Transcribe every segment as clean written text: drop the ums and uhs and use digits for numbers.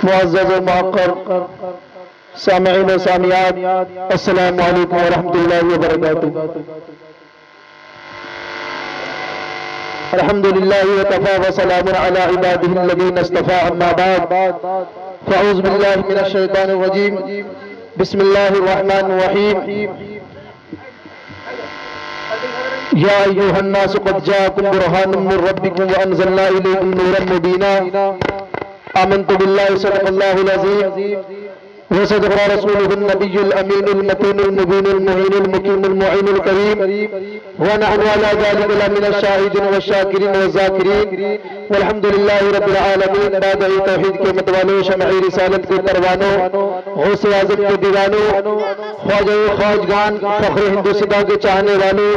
معزز و معقر سامعین و سامعات، السلام علیکم ورحمۃ اللہ وبرکاتہ۔ الحمدللہ وکفی وسلام علی عبادہ الذین اصطفی، اما بعد فاعوذ باللہ من الشیطان الرجیم، بسم اللہ الرحمن الرحیم۔ یا ایھا الناس قد جاءکم برہان من ربکم وانزلنا الیکم نورا مبینا، آمنت باللہ صدق اللہ العظیم وصدق رسوله النبي الأمين المتين المبين المعين المقيم المعين الكريم، ونحن على ذلك لمن الشاهدين والشاكرين والذاكرين، والحمد لله رب العالمين۔ بادئ توحید کے متوالوں، شمعی رسالت کے پروانوں، غوث اعظم کے دیوانوں، خواجہ خواجگان، فخر ہندوستان کے چاہنے والوں،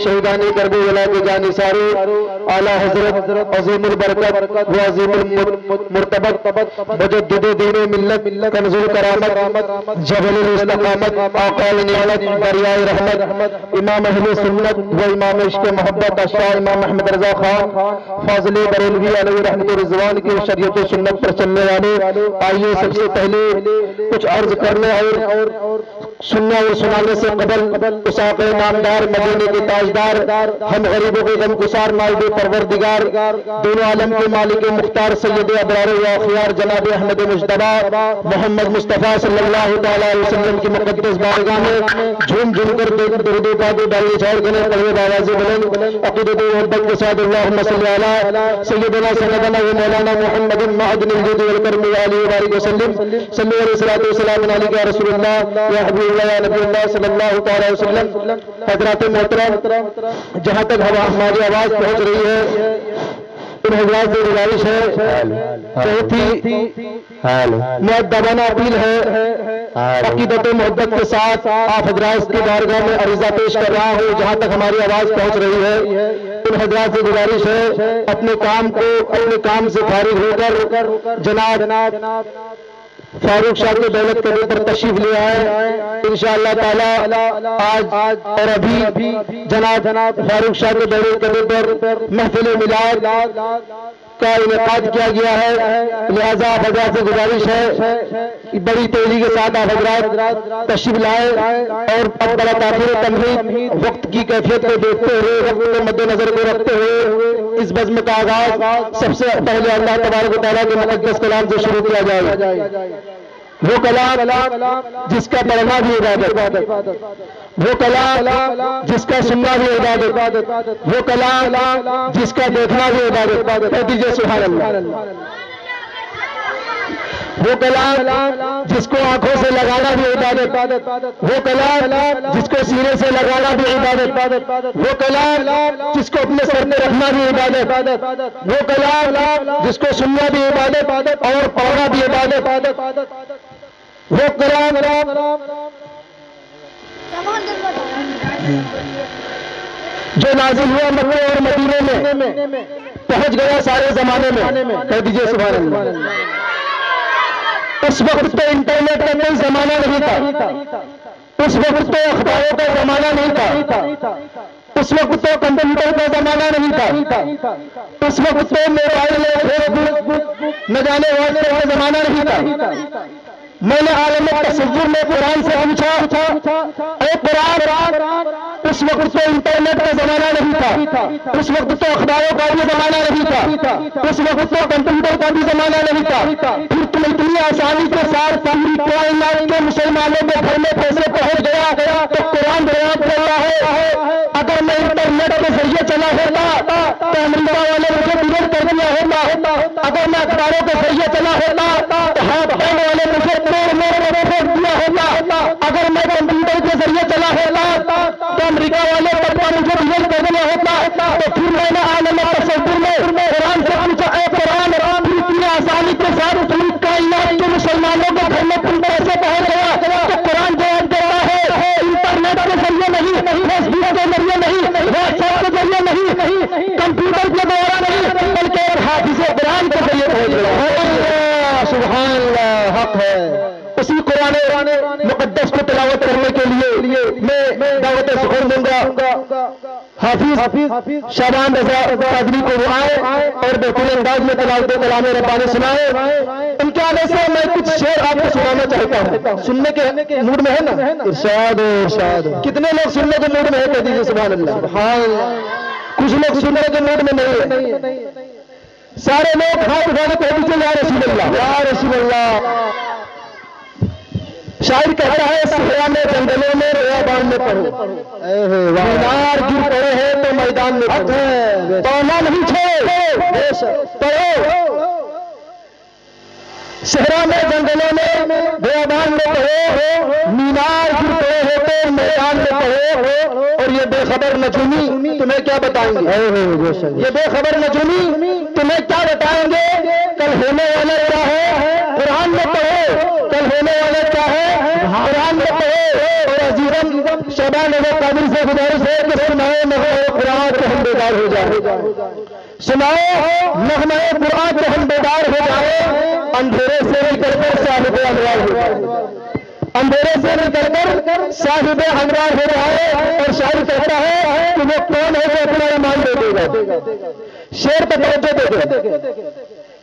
شہیدان کرب ولا کے جانثاروں، اعلیٰ حضرت عظیم البرکت و عظیم المرتبت مجدد دین و ملت، کنز الکرامت، جبل الاستقامت، آقا نعمت، دریائے رحمت، امام اہل سنت و امام عشق محبت، اشرار امام احمد رضا خان فاضل بریلوی علیہ رحمت و رضوان کی شریعت و سنت پر چلنے والے، آئیے سب سے پہلے کچھ عرض کرنے اور سننا اور سنانے سے قبل اساق نامدار، مدینے کے تاجدار، ہم غریبوں کے غم گسار، نائب پروردگار، دونوں عالم کے مالک مختار، سید ابرار و اخیار جناب احمد مجتبی محمد مصطفیٰ صلی اللہ تعالیٰ علیہ وسلم کی مقدس بارگاہ میں جھوم جھوم کر درود و پاک ڈالے چھوڑ کریں، پڑھے باواز بلند عقیدت و محبت کے ساتھ اللہم صلی علی سیدنا سندنا و مولانا محمد معدن الجود والکرم علیہ وآلہ وسلم، صلی اللہ علیہ وسلم علیہ یا رسول اللہ یا حبیب اللہ یا نبی اللہ صلی اللہ تعالیٰ علیہ وسلم۔ حضرات محترم، جہاں تک ہماری آواز پہنچ رہی ہے، ان حضرات سے گزارش ہے، بہت ہی مؤدبانہ اپیل ہے، عقیدت و محبت کے ساتھ آپ حضرات کی بارگاہ میں عریضہ پیش کر رہا ہوں، جہاں تک ہماری آواز پہنچ رہی ہے، ان حضرات سے گزارش ہے اپنے کام سے فارغ ہو کر جناب فاروق شاہ کے دولت قدر پر تشریف لے آئے۔ انشاءاللہ تعالی آج اور ابھی جناب فاروق شاہ کے دولت قدر پر محفل میلاد کا انعقاد کیا گیا ہے، لہذا آپ حضرات سے گزارش ہے بڑی تیزی کے ساتھ آپ حضرات تشریف لائے اور اب بڑا تاخیر و تمہید وقت کی کیفیت کو دیکھتے ہوئے، وقت کو مد نظر کو رکھتے ہوئے اس بزم کا آغاز سب سے پہلے اللہ تبارک و تعالیٰ کے مقدس کلام سے شروع کیا جائے۔ وہ کلام جس کا پڑھنا بھی عبادت، وہ کلام جس کا سننا بھی عبادت، وہ کلام جس کا دیکھنا بھی عبادت، کہہ دیجئے سبحان اللہ۔ وہ کلام جس کو آنکھوں سے لگانا بھی عبادت، وہ کلام جس کو سینے سے لگانا بھی عبادت، وہ کلام جس کو اپنے سر میں رکھنا بھی عبادت، وہ کلام جس کو سننا بھی عبادت اور پڑھنا بھی عبادت، وہ کلام جو نازل ہوا مکہ اور مدینے میں پہنچ گیا سارے زمانے میں، کہہ دیجئے سبحان اللہ۔ اس وقت تو انٹرنیٹ کا کوئی زمانہ نہیں تھا، اس وقت تو اخباروں کا زمانہ نہیں تھا، اس وقت تو کمپیوٹر کا زمانہ نہیں تھا، اس وقت تو موبائل فیس بک نہ جانے واٹس ایپ کا زمانہ نہیں تھا۔ میں نے عالم تصور میں قرآن سے پوچھا، اے قرآن، اس وقت تو انٹرنیٹ کا زمانہ نہیں تھا، اس وقت تو اخباروں کا بھی زمانہ نہیں تھا، اس وقت تو کمپیوٹر کا بھی زمانہ نہیں تھا، پھر تم اتنی آسانی کے ساتھ کائنات کے مسلمانوں کے گھر میں پیسے پہنچ گیا تو قرآن بیان کر رہا ہے اگر میں انٹرنیٹ کے ذریعے چلا ہوتا تو امریکہ والے مجھے ڈیلیٹ کر دیا ہوتا، اگر میں اخباروں کے ذریعے چلا ہوتا تو ہاتھ پاؤں والے مجھے پھینک دیا ہوتا، اگر میں کمپیوٹر کے ذریعے چلا ہوتا تو امریکہ والے مجھے ڈیلیٹ کر دیا ہوتا۔ تو پھر میں نے عالم تصور میں قرآن سے پوچھا، اے قرآن، اتنی آسانی کے ساتھ تم کائنات کے مسلمانوں کے گھر میں تم کیسے پہنچ گیا؟ تو قرآن جواب دیتا ہے انٹرنیٹ کے ذریعے نہیں، فیس بک کے ذریعے نہیں، واٹس ایپ کے ذریعے نہیں، کمپیوٹر کے دوارا نہیں، بلکہ ایک حافظ قرآن کے ذریعے پہنچ گیا۔ سبحان اللہ، حق ہے۔ اسی قرآن قرآن مقدس کو تلاوت کرنے کے لیے میں دعوت سخن دوں گا حافظ شعبان رضا قادری کو وہ آئے اور بہترین انداز میں تلاوت کلام ربانی سنائے. ان کے آنے سے میں کچھ شعر آپ کو سنانا چاہتا ہوں. سننے کے موڈ میں ہے نا؟ ارشاد. کتنے لوگ سننے کے موڈ میں ہے؟ کہہ دیجیے سبحان اللہ. کچھ لوگ سننے کے موڈ میں نہیں ہے. سارے لوگ ہاتھ اٹھا کے کہہ دیجیے یا رسول اللہ یا رسول اللہ. شاعر کہتا ہے صحرا میں جنگلوں میں بیابان میں پڑھو، مینار گر پڑے ہیں تو میدان میں پڑھو، پڑھنا نہیں چھوڑو پڑھو. صحرا میں جنگلوں میں بیابان میں پڑھو، مینار گر پڑے ہیں تو میدان میں پڑھو. اور یہ بے خبر نجومی تمہیں کیا بتائیں گے؟ یہ بے خبر نجومی تمہیں کیا بتائیں گے؟ کل ہونے والا کیا ہے قرآن میں پڑھو، کل ہونے والا کیا ہے قرآن میں پڑھو. اور عزیزم شعبان رضا قادری سے گزارش ہے کہ سنائے نغمہ قرآن کو ہم بیدار ہو جائے. سنائے نغمہ قرآن کو ہم بیدار ہو جائے. اندھیرے سے نکل کر صاحب انوار ہو جائے، اندھیرے سے نکل کر صاحب انوار ہو جائے. اور شاعر کہتا ہے کہ وہ کون ہے جو اپنا ایمان دے دے گا. شعر پر توجہ دے دے.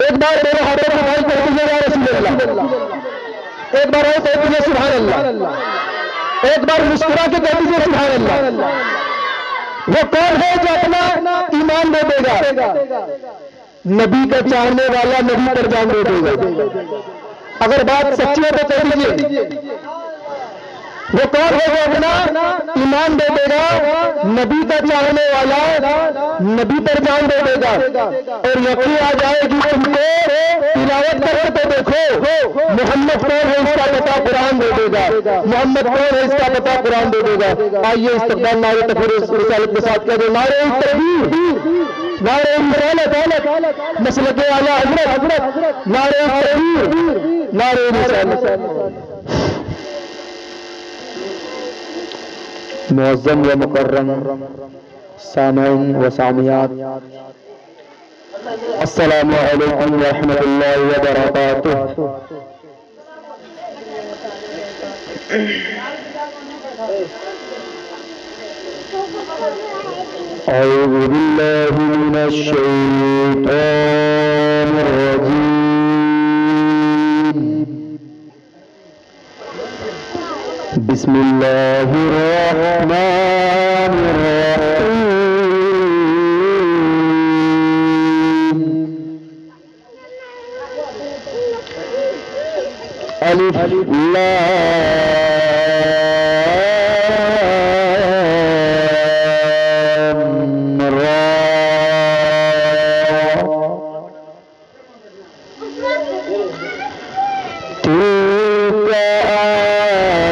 ایک بار میرے ہاتھوں میں بھائی کہہ دیجیے یا رسول اللہ. ایک بار اور کہہ دیجیے سبحان اللہ. ایک بار مسکرا کے کہہ دیجیے سبحان اللہ. وہ کون ہے جو اپنا ایمان دے دے گا؟ نبی کا چاہنے والا نبی پر جان دے دے گا. اگر بات سچی ہے تو کہہ دیجیے وہ کون ہے جو اپنا ایمان دے دے گا؟ نبی کا چاہنے والا نبی پر جان دے دے گا. اور یقین آ جائے گی تم کو تلاوت کر کے دیکھو محمد کون ہے اس کا پتہ قرآن دے دے گا. محمد کون ہے اس کا پتہ قرآن دے دے گا. آئیے استقبال نعرہ تکبیر رسالت کے ساتھ کہہ دیں نعرہ تکبیر، نعرہ رسالت، مسلک اعلیٰ حضرت، نعرہ تکبیر، نعرہ رسالت. معظم و مکرم سامعین و سامعات، السلام علیکم ورحمۃ اللہ وبرکاتہ. اعوذ باللہ من الشیطان الرجیم. بسم اللہ الرحمن الرحیم. الف لام را. تلک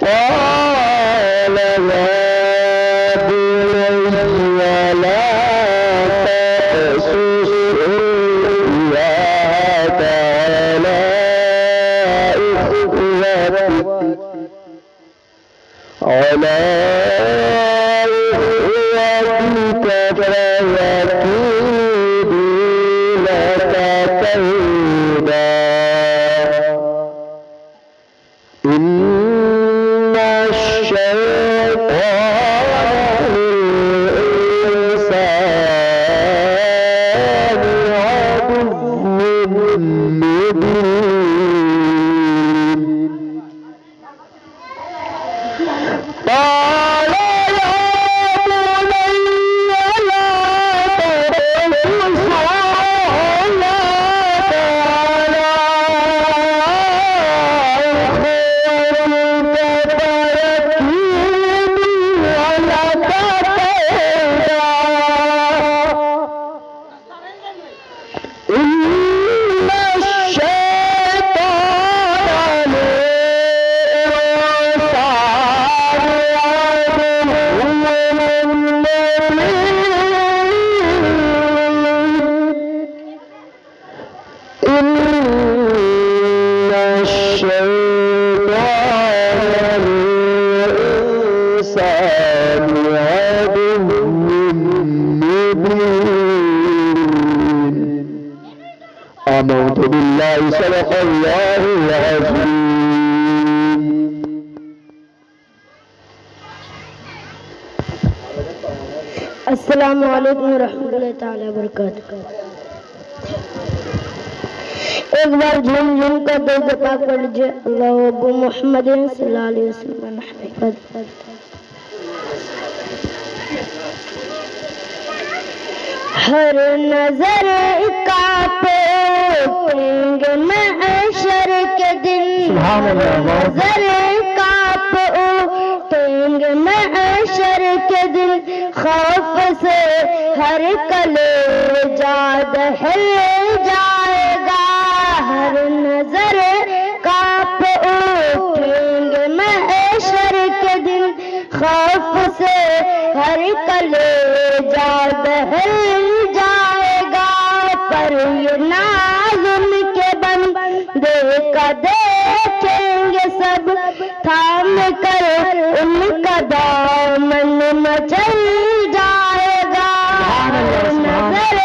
قال يا بني لا تقصص رؤياك على إخوتك فيكيدوا لك كيدا إن الشيطان للإنسان عدو مبين قال يا بني لا تقصص رؤياك على إخوتك فيكيدوا لك كيدا إن الشيطان آمنت بالله صدق الله العظيم. السلام علیکم ورحمۃ اللہ تعالیٰ وبرکاتہ. ایک بار جھوم جھوم کر دو دفعہ پڑھ لیجیے اللہ ابو محمد صلی اللہ علیہ وسلم. ہر نظر کانپے اٹھیں گے محشر کے دن. نظر کانپ اٹھیں گے محشر کے دن. خوف سے ہر کلیجہ دہل جائے گا. ہر نظر کانپ اٹھیں گے محشر کے دن. خوف سے ہر کلیجہ دہل جائے گا. پر یہ نازم کے بندے کا دیکھیں گے سب. تھام کر ان کا دامن مچل جائے گا. نظر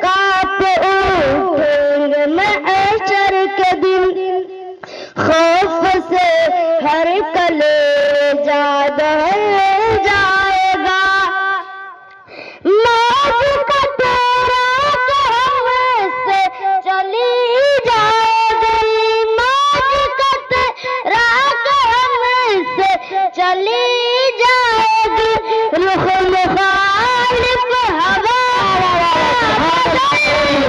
کانپ اٹھیں گے محشر کے دن. خوف سے ہر کلیجہ دہل جائے گا. موج کا تیرا ہم سے چلی جائے گی. موج کا تیرا ہم سے چلی جائے گی. رخ مخالف ہوا بدل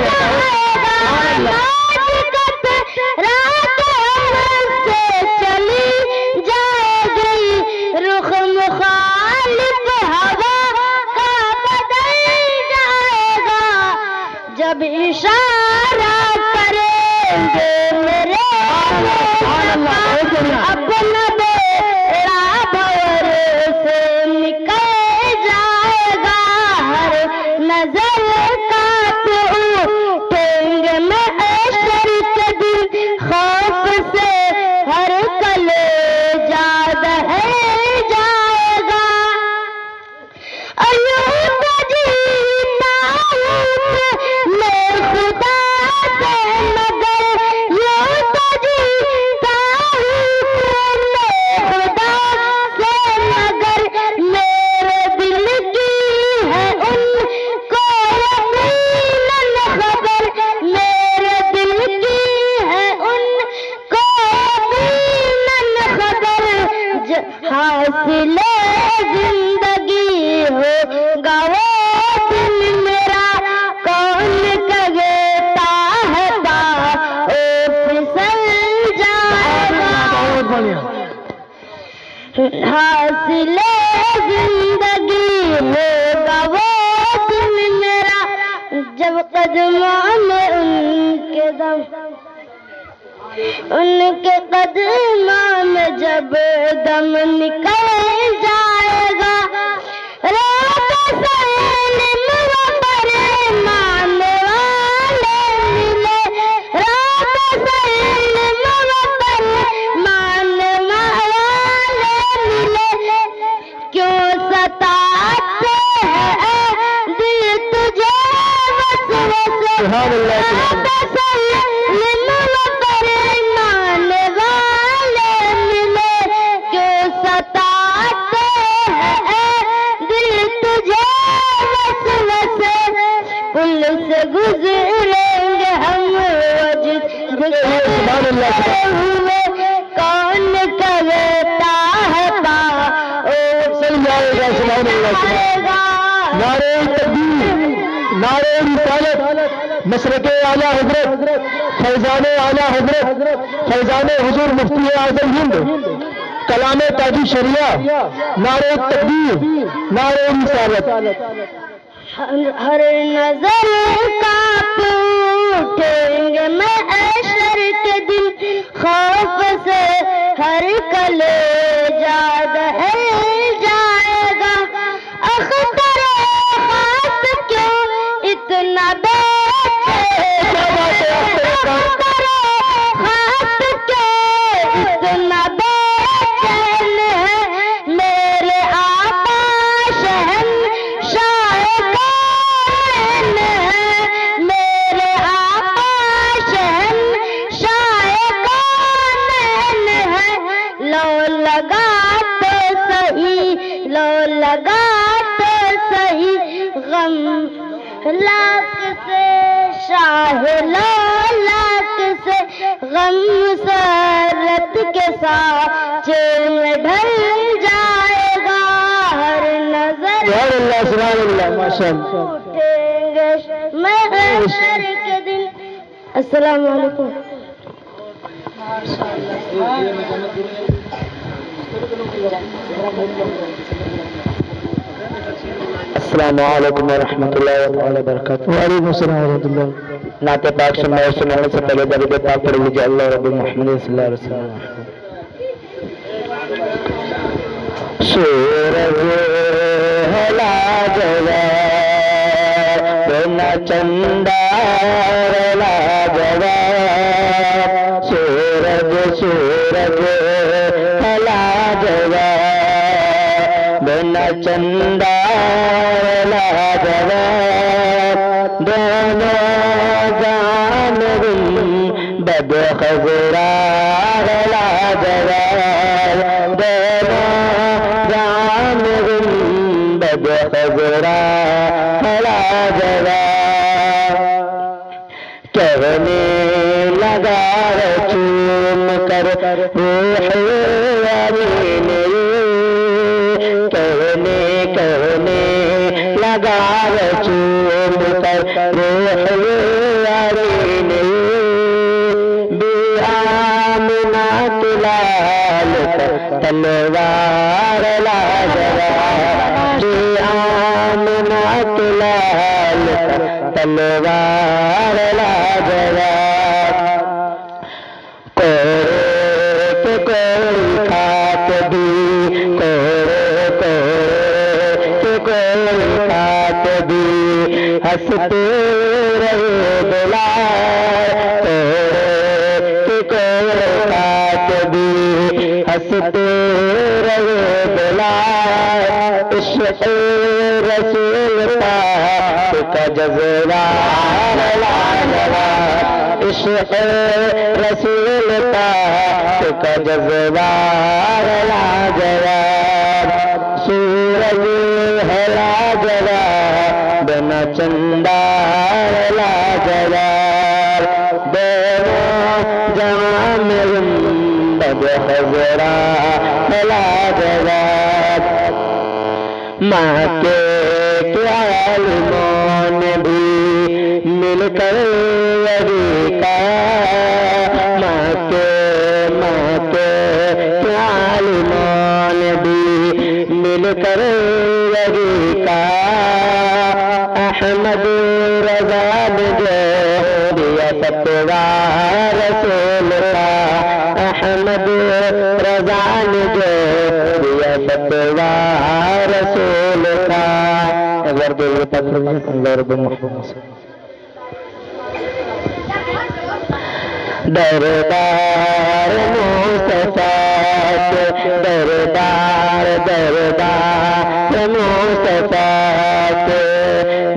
جائے گا. موج کا تیرا ہم سے چلی جائے گی. رخ مخالف ہوا کا بدل جائے گا. جب اشارہ کریں گے میرے اپنا بیڑا بھور سے نکل جائے گا. ہر نظر کانپ اٹھیں گے محشر کے دن. خوف سے ہر کلیجہ دہل جائے گا. ایوب جیتا میں خدا سے مگر. یوں تو جیتا میں خدا سے مگر. میرے دل کی ہے ان کو یقیناً خبر. میرے دل کی ہے ان کو یقیناً خبر. حاصل زندگی ہوگا وہ دن میرا. کون کہتا ہے پھسل جائے گا. حاصل زندگی ہوگا وہ دن میرا. جب قدموں میں ان کے قدموں میں جب دم نکل جائے گا رات سلم و فرمان والے ملے رات سلم و فرمان والے ملے کیوں ستاتے ہیں دل تجھے وسوسے سبحان اللہ سبحان اللہ سلم و فرمان والے ملے کیوں ستاتے ہیں دل تجھے وسوسے پل سے گزریں گے ہم سبحان اللہ ہوئے کون کرتا ہے چل جائے گا سبحان اللہ سبحان اللہ نعرہ تکبیر نعرہ رسالت مشرق اعلیٰ حضرت فیضان اعلیٰ حضرت فیضان حضور مفتی اعظم ہند کلام تاجی شریعہ نعرہ تکبیر نعرہ رسالت ہر نظر کانپ اٹھیں گے محشر کے دن خوف سے ہر کلیجہ دہل جائے گا اختر خاص کیوں اتنا اختر خاص کیوں اتنا بےچین ہے میرے آقا شہنشاہ کون ہے میرے آقا شہنشاہ کون ہے لو لگا تو صحیح لو لگا تو صحیح غم لاکھ سے شاہ لو لاکھ سے غم سرت کے ساتھ میں ڈھل جائے گا ہر نظر سبحان اللہ سبحان اللہ ماشاء اللہ اٹھیں گے محشر کے دن السلام علیکم السلام علیکم ورحمۃ اللہ وبرکاتہ وعلیکم السلام ورحمۃ اللہ نعت پاک سننے سے پہلے درود پاک پڑھ لیجیے اللہ رب محمد صلی اللہ علیہ وسلم سورج ہے لاجواب بنا چندار لاجواب سورج سورج ہے لاجواب بنا چندار لاجواب دونوں جانب بد خزرار لاجواب دونوں جانب بد خزرار لاجواب کہنے لگا چوم کر روح امین کہنے لگا چوم کر روح امین بی آمنہ تلال تلوار لاجواب بی آمنہ تلال تلوار لاجواب کوئی کھات بھی کوئی کھات بھی ہنستے رہے بلال کوئی کھات بھی ہنستے رہے بلال عشق رسول پاک کا جذبہ لاجواب عشق رسول پاک کا جذبہ لاجواب سورج ہے لاجواب بنا چندار لاجواب دونوں جہاں میں گنبد خضرا لاجواب ماں کے عالموں نے بھی مل کر وہی کہا ماں کے عالموں نے بھی مل کر وہی کہا احمد رضا نے جو دیا فتویٰ رسول کا احمد رضا رضا نے جو دیا فتوا رسول کا ضرب ضرب محمد دربار مصطفیٰ کے دربار دربار مصطفیٰ کے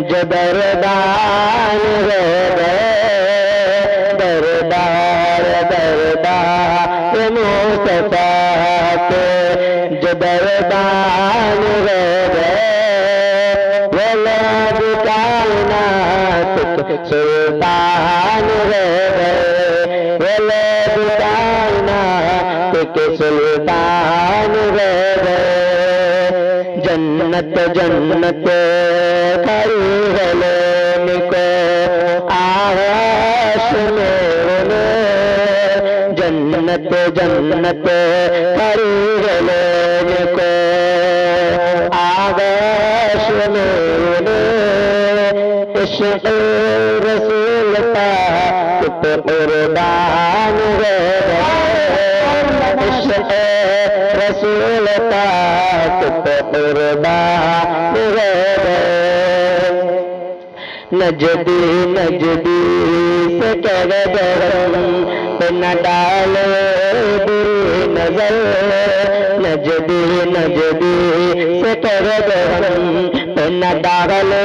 جو دربار ہے دربار دربار مصطفیٰ کے جو دربار ہے ولد کائنات کے سلطان ہے ولد کائنات کے سلطان ہے جنت جنت کھڑی ہے لینے کو آغاش میں انہیں جنت جنت کھڑی ہے لینے کو آغاش میں انہیں عشق رسول کا کت قربان ہے عشق رسول کا کت قربان ہے نجدی نجدی سے کہہ درم پہ نہ ڈالے بری نظر نجدی نجدی سے کہہ درم پہ نہ ڈالے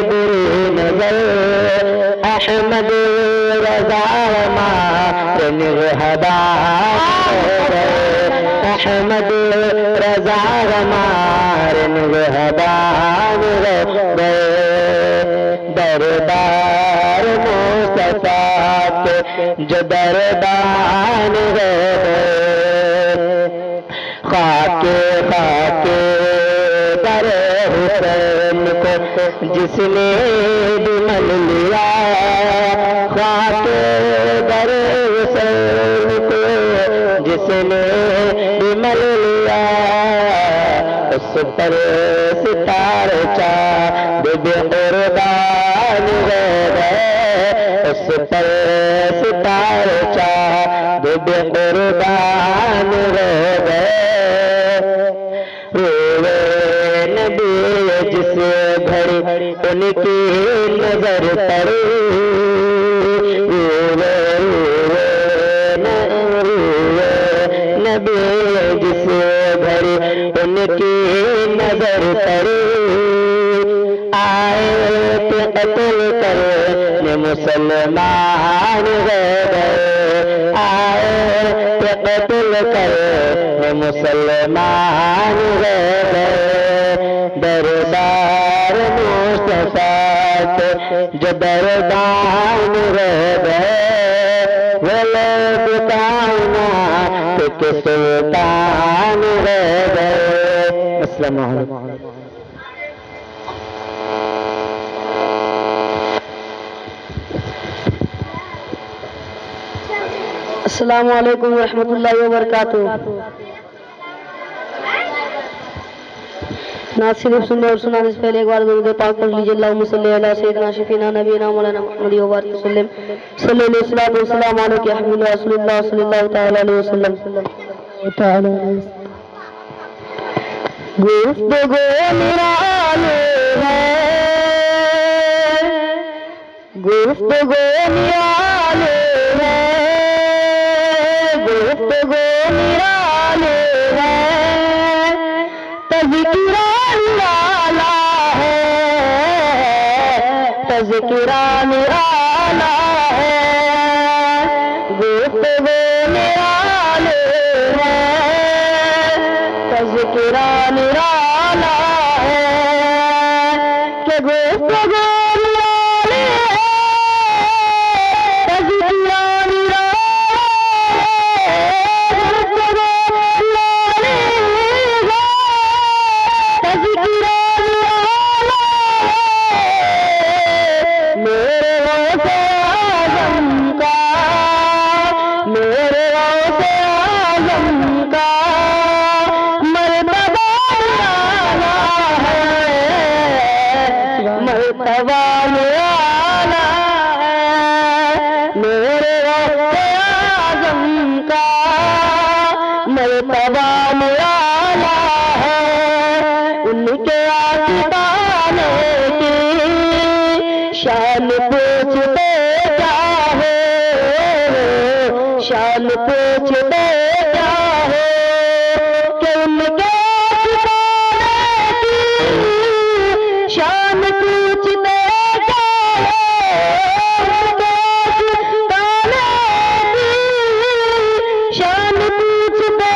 بری نظر احمد رضا ہمارے نگہبان احمد رضا ہمارے نگہبان دربار مصطفیٰ کے جو دربان ہے خاک خاک در حسین کو جس نے بھی مل لیا خاک در حسین کو جس نے بھی مل لیا اس پر ستارے چاند بے قربان ہے اس پر ستارے چاند بے قربان ہے روے نبی جس گھڑی ان کی نظر پڑی روے نبی جس گھڑی ان کی نظر پڑی آئے کہ قتل کرنے مسلمان گئے آئے کہ قتل کرنے مسلمان گئے دربار مصطفیٰ کے جو دربان گئے ولد کائنات کے سلطان گئے السلام علیکم السلام علیکم ورحمۃ اللہ وبرکاتہ نہ صرف سننے اور سنانے سے پہلے ایک بار درود پاک پڑھ لیجیے اللہم صلی علی سیدنا شفینا نبینا مولانا محمد وبارک وسلم صلی اللہ علیہ وسلم علیہ یا حبیب رسول اللہ صلی اللہ تعالی علیہ وسلم گفتگو نرانے ہے گفتگو نرانے ہے گفتگو نرانے ہے تذکرہ نرالا ہے تذکرہ نرالا ہے گفتگو نرانے ہے تذکرہ نرالا ہے کہ گفتگو نرانے ہے تذکرہ مرتبہ دوام آلہ ہے ان کے آقانے کی شان پوچھتے کیا ہو شان پوچھتے کیا ہو کہ ان کے آقانے کی شان پوچھتے کیا ہو شان پوچھتے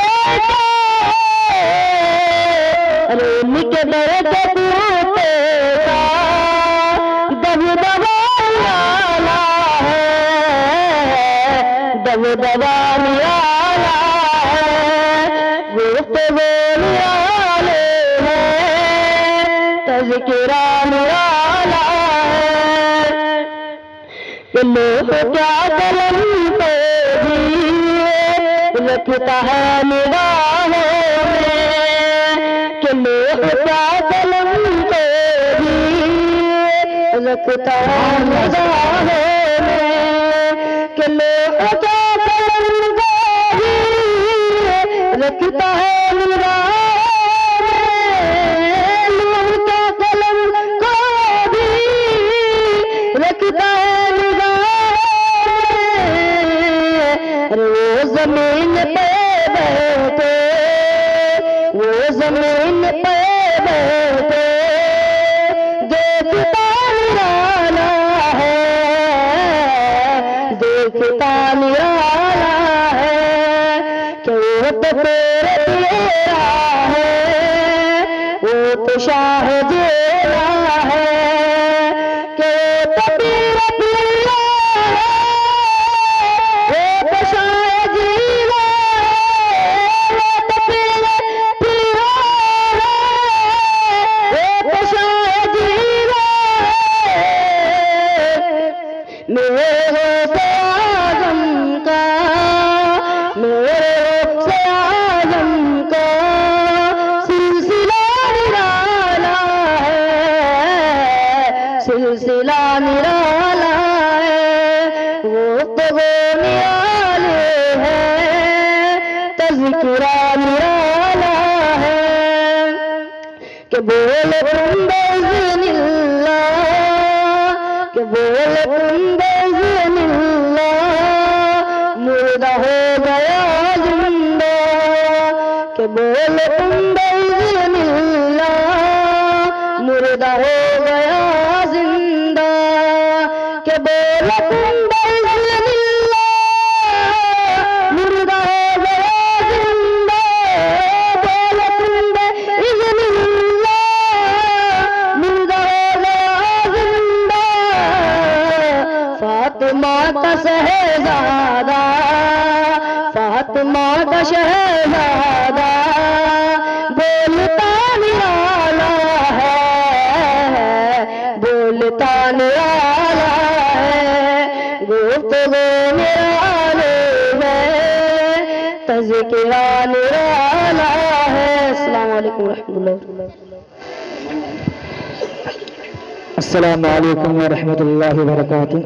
ان کے درد پوتے کا دبدبا نالا ہے دبدبا نالا ہے گفتگو نالے ہے تذکرہ نالا ہے کہ لوح کیا قلم پہ بھی رکھتا ہے نگاہوں میں کہ لوح کیا قلم پہ بھی رکھتا ہے نگاہوں میں کہ لوح کیا قلم پہ بھی رکھتا ہے نگاہوں میں لوح کیا قلم کو بھی رکھتا ہے وہ زمین پہ بیٹھے وہ زمین پہ بیٹھے دیکھتا نرالا ہے دیکھتا نرالا ہے کہ وہ تو تیرے تیرا ہے وہ تو شاہ جیلا ہے کہ وہ تو تیرا تیرا سلسلہ نرالا ہے وہ تو نرالے ہے تذکرہ نرالا ہے کہ بول بإذن اللہ کہ بول بإذن اللہ مردہ ہو گیا زندہ کہ بول بإذن اللہ مردہ ہو گیا زندہ کہ بول بإذن اللہ مردہ ہو گیا زندہ بول بإذن اللہ مردہ ہو گیا زندہ فاطمہ کا شہزادہ فاطمہ کا شہزادہ بولتا نرالا ہے بولتا نرالا ہے گفتگو نرالے ہے تذکرہ نرالا ہے السلام علیکم ورحمۃ اللہ السلام علیکم ورحمۃ اللہ وبرکاتہ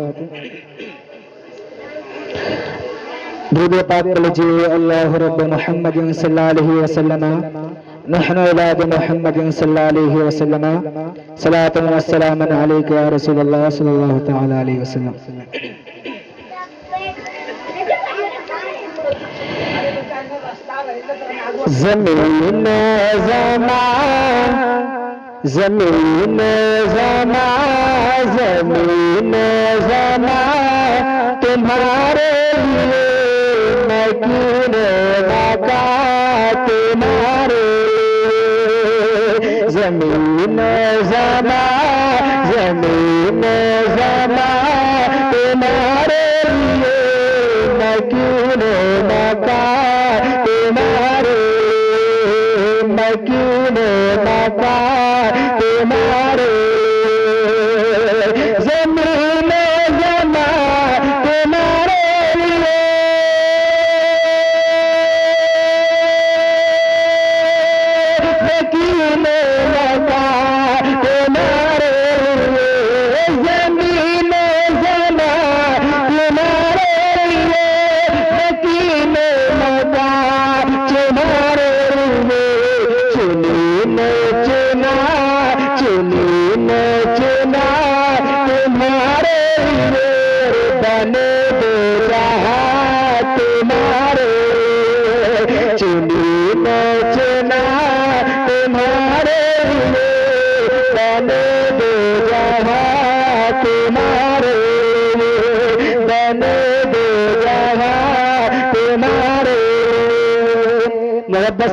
درود پاک پڑھ لیجیے اللہ رب محمد صلی اللہ علیہ وسلم نحن اولاد محمد صلی اللہ علیہ وسلم صلاۃ و سلام علیک یا رسول اللہ صلی اللہ تعالی علیہ وسلم زمین زمان زمین زمان زمین زمان تمہارے لیے میں کیوں بقا تمہارے زمین زمان زمین زمان تمہارے لیے میں کیوں بقا تمہارے میں کیوں بقا تمہارے زمین زمان تمہارے لیے میں کیوں بقا تمہارے لیے زمین زمان تمہارے لیے میں کیوں بقا تمہارے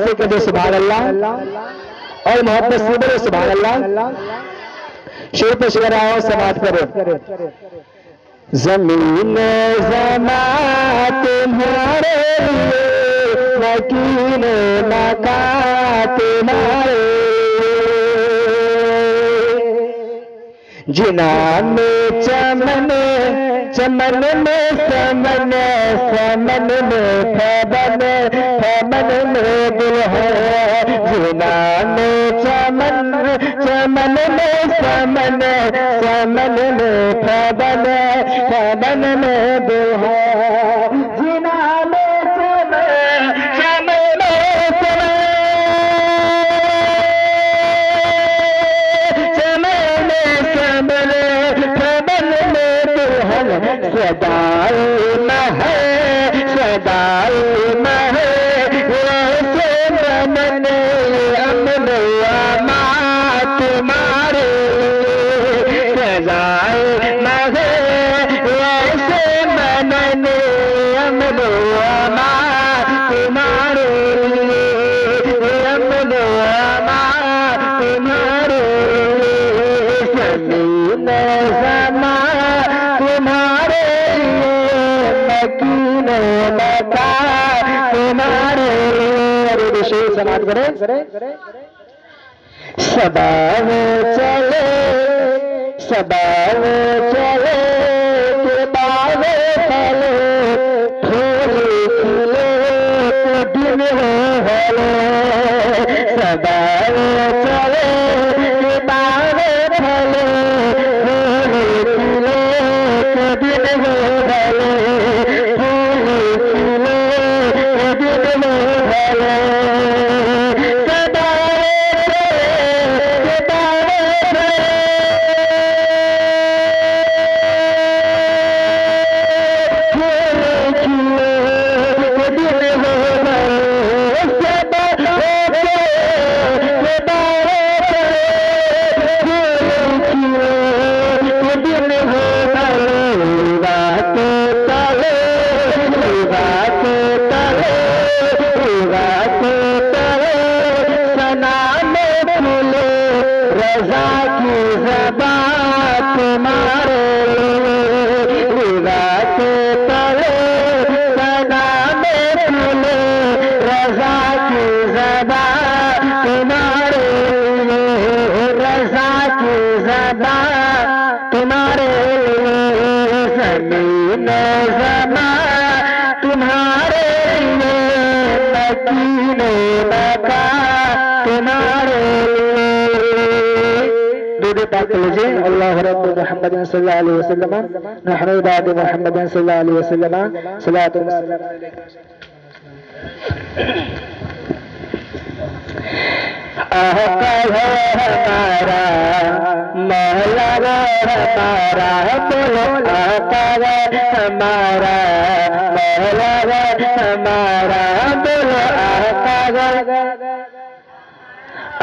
سے کہتے سبحان اللہ اور محبت سے بولے سبحان اللہ. شیر پہ شیر آؤ سماعت کرو. زمین زمان تمہارے لیے مکین مکان تمہارے جنان میں چمن چمن میں سمن سمن میں پھبن پھبن میں دل ہے جنان میں چمن چمن میں سمن سمن میں پھبن پھبن میں دل ہے جنان میں چمن چمن میں سدائے مہے سدائے مہے ویسے من امن امان تمہارے سدائے مہے ویسے من امن امان تمہارے امن امان تمہارے زمین زمان تمہارے مکین مکان تمہارے شیر سماعت کریں. سباو چلے سباو چلے باغ پھلے پھول کھلے دن ہلے سباو چلے باغ پھلے پھول کھلے دن ہلے پھول کھلے دن ہلے رضا کی زبان تمہارے رضا کے تلے سلام کھلے رضا کی زبان تمہارے رضا کی زبان تمہارے زمین زمان تمہارے مکین مکان تمہارے اللہ رب محمد صلی اللہ علیہ وسلم نحن عباد محمد صلی اللہ علیہ وسلم صلاۃ آقا ہے ہمارا مولا ہمارا بولو آقا ہے ہمارا مولا ہمارا بولو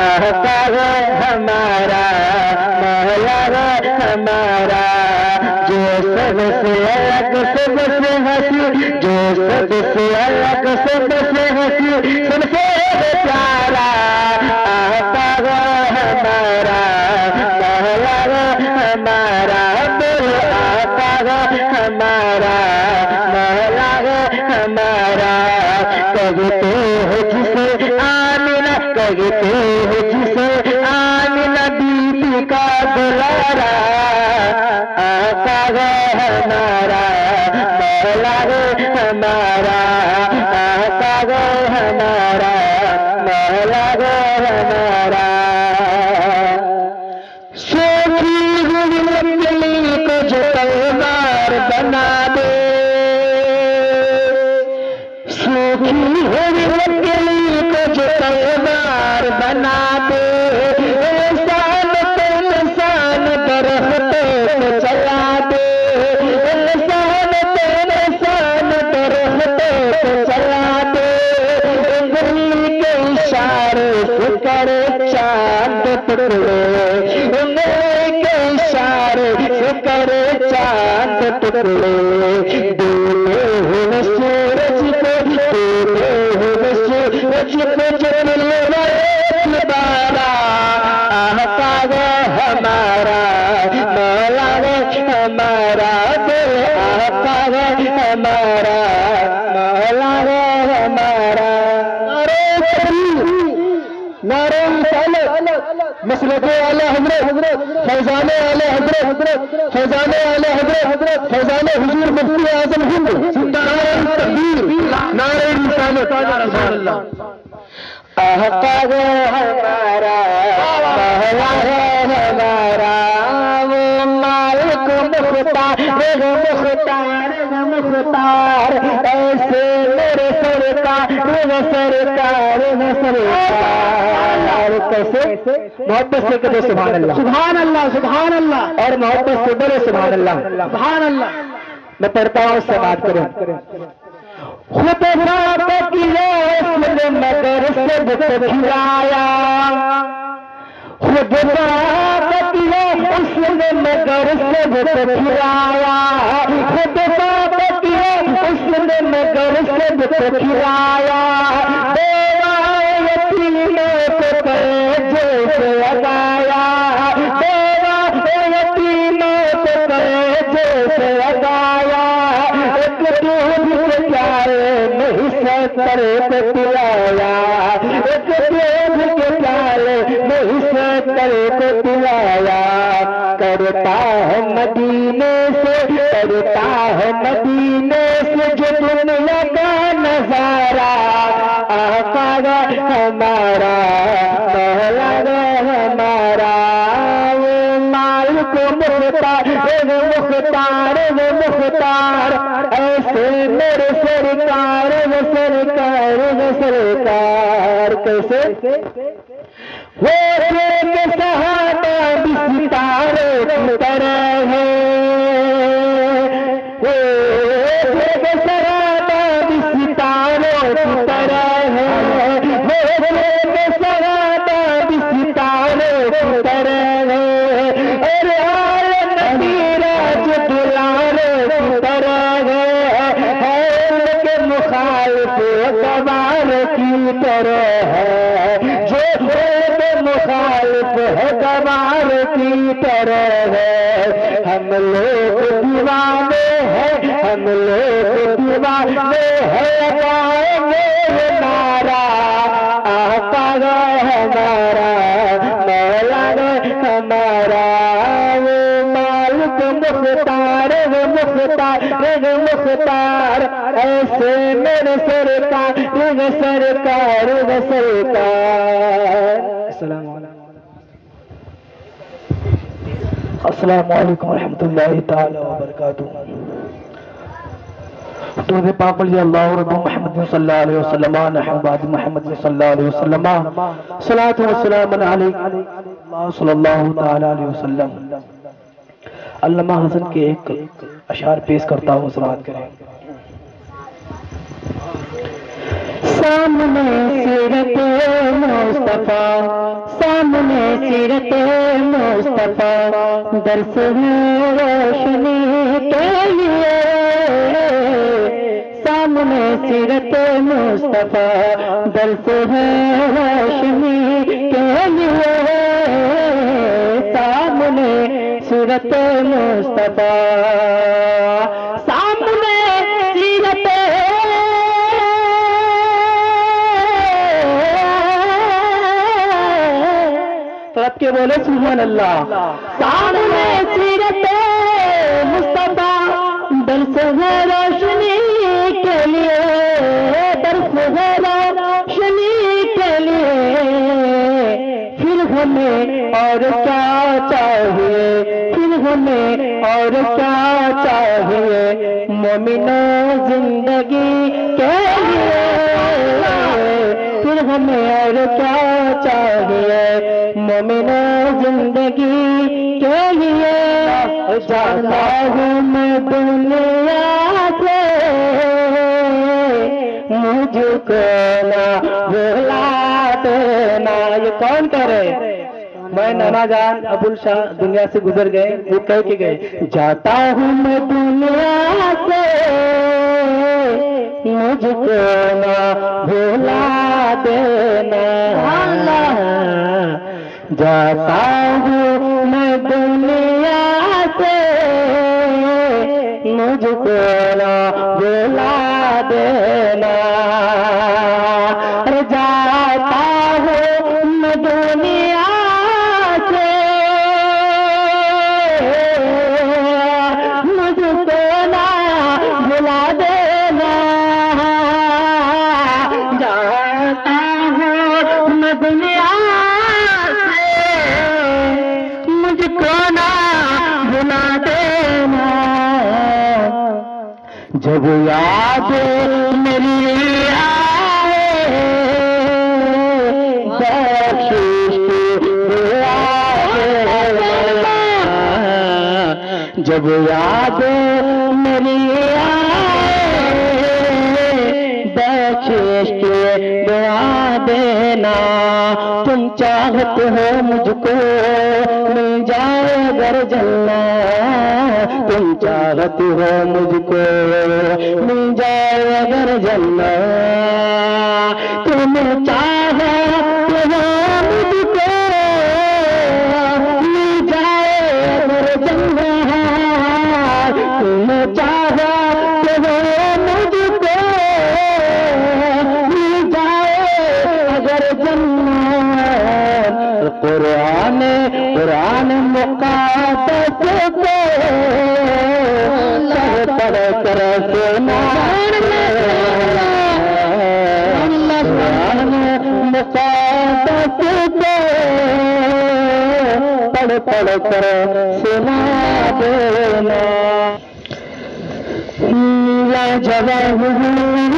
آقا ہے ہمارا مولا ہمارا جو سب سے الگ سب سے ہنسی جو سب سے الگ سب سے ہنسی سب سے پیارا آقا ہے ہمارا مولا ہمارا بولو آقا ہے ہمارا مولا ہمارا کہتے ہیں جسے آمینہ کہتے ہیں جسے آمینہ بی بی کا دلارا آقا ہے ہمارا مولا ہے ہمارا آقا ہے ہمارا مولا ہے ہمارا سوکھی ہوئی لکڑی کو جو تلوار بنا دے سوکھی ہوئی لکڑی کو جو تلوار بنا دے انسان درختوں کو چلا دے انسان درختوں کو چلا دے انگلی کے اشارے سے کرے چاند ٹکڑے انگلی کے اشارے سے کرے چاند ٹکڑے ڈوبے ہوئے سورج کو ڈوبے ہوئے سورج کو آقا ہے ہمارا، مولا ہے ہمارا۔ نعرہ رسالت، مسلک اعلی حضرت، فیضان اعلی حضرت، فیضان اعلی حضرت، فیضان حضور مفتی اعظم ہند، نعرہ تکبیر، نعرہ رسالت، سبحان اللہ۔ آقا ہے ہمارا، مولا ہے ہمارا، وہ مالک مختار مختار مختار، ایسے میرے سرکار سرکار سرکار۔ کیسے؟ محبت سے کہتے سبحان اللہ، سبحان اللہ، سبحان اللہ، اور محبت سے بولے سبحان اللہ، سبحان اللہ۔ میں پڑھتا ہوں، اس سے بات کروں۔ خود بات کیا اس نے مگر سب کو پھرایا، خود بات کیا اس نے مگر سب کو پھرایا، خود بات کیا اس نے مگر سب کو پھرایا، دیوا یتیموں کو پیجے سے لگایا، دیوا یتیموں کو پیجے سے لگایا، ایک دودھ کے پیالے میں ستر کو پلایا، ایک دودھ کے پیالے میں ستر کو پلایا، کرتا ہے مدینے سے، کرتا ہے مدینے سے جو دنیا کا نظارہ، آقا ہے ہمارا، مولا ہے ہمارا، وہ مالک مختار مختار مختار، ایسے میرے سرکار وہ سرکار وہ سرکار۔ کیسے؟ وہ ایک صحابہ بھی ستارے کی طرح ہے، وہ ایک صحابہ بھی ستاروں کی طرح ہے، وہ ایک صحابہ بھی ستاروں کی طرح ہے، اور آل نبی راج دلالوں کی طرح ہے، ان کے مخالف کمال کی طرح ہے، جو مخالف ہے کمال کی طرح ہے، ہم لوگ دیوانے ہیں، ہم لوگ دیوانے ہیں، گائیں گے یہ نعرہ، آقا ہے ہمارا، مولا ہے ہمارا، وہ مالک مختار وہ مختار وہ مختار، ایسے میرے سرکار وہ سرکار وہ سرکار۔ السلام علیکم ورحمۃ اللہ تعالی وبرکاتہ۔ درود پاک علی اللہ رب محمد صلی اللہ علیہ وسلم، بعد محمد صلی اللہ علیہ وسلم، صلاۃ و سلام علیہ صلی اللہ تعالی علیہ وسلم۔ علامہ حسن کے ایک اشعار پیش کرتا ہوں، سماعت کریں۔ سامنے سیرت مصطفیٰ، سامنے سیرت مصطفیٰ، درس ہے روشنی کے لیے، سامنے سیرت مصطفیٰ، درس ہے روشنی کے لیے، سامنے سیرت مصطفیٰ، سامنے سیرت رب کے بولے سبحان اللہ، سامنے سیرت مصطفیٰ، درس ہے روشنی کے لیے، درس ہے روشنی کے لیے، پھر ہمیں اور کیا چاہیے، پھر ہمیں اور کیا چاہیے، مومنو زندگی کے لیے، پھر ہمیں اور کیا چاہیے، مومنو زندگی کے لیے، جاتا ہوں میں دنیا سے، مجھ کو نہ بھلا دینا۔ یہ کون کرے؟ میں نانا جان ابو الشاہ دنیا سے گزر گئے، وہ کہہ کے گئے، جاتا ہوں میں دنیا سے، مجھ کو نہ بھلا دینا، جاتا ہوں میں دنیا سے، مجھ کو نہ بھلا دینا جاتا ہوں میں دنیا سے مجھ کو نہ بھلا دینا جاتا ہوں میں دنیا سے مجھ کو نہ بھلا دینا جب یاد میری جب یاد میری بخشش کے دعا دینا تم چاہتے ہو مجھ کو مل جائے اگر جنت تم چاہتے ہو مجھ کو مل جائے اگر جنت تم چاہتے ہو مجھ کو مل جائے اگر جنت تم چاہتے ہو مجھ کو مل جائے اگر جنت قرآن مقدس کو پڑھ کر سنا قرآن مقدس کو پڑھ کر سنا دینا لاجواب ہے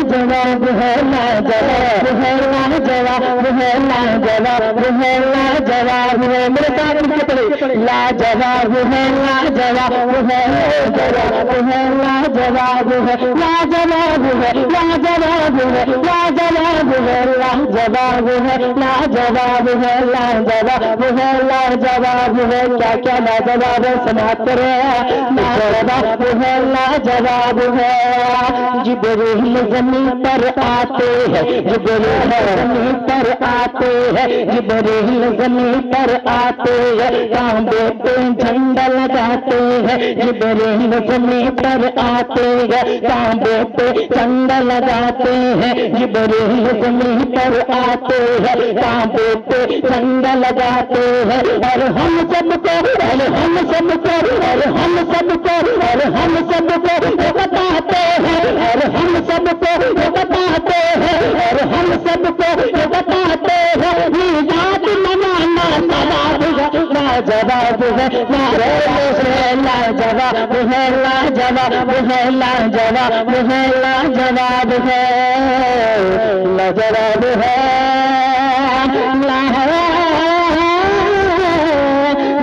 جواب ہے لاجواب ہے لاجواب ہے لاجواب ہے لاجواب ہے میرے ساتھ مل کے پڑھے لاجواب ہے لاجواب ہے لاجواب ہے لاجواب ہے لاجواب ہے لاجواب ہے لاجواب ہے لاجواب ہے لاجواب ہے لاجواب ہے لاجواب ہے کیا کیا لاجواب ہے سناتے رہے لاجواب ہے لاجواب ہے جبریل زمین پر آتے ہیں جبریل زمین پر آتے ہیں جبریل زمین پر آتے ہیں کعبے پہ جھنڈا لگاتے ہیں جبریل زمین پر آتے ہیں کعبے پہ جھنڈا لگاتے ہیں جبریل زمین پر آتے ہیں کعبے پہ جھنڈا لگاتے ہیں اور ہم سب کو اور ہم سب کو اور ہم سب کو اور ہم سب کو بتاتے ہیں اور ہم سب کو بتاتے ہیں اور ہم سب کو بتاتے ہیں ذات منانا ثواب ہے لاجواب ہے لاجواب ہے لاجواب ہے لاجواب ہے لاجواب ہے لاجواب ہے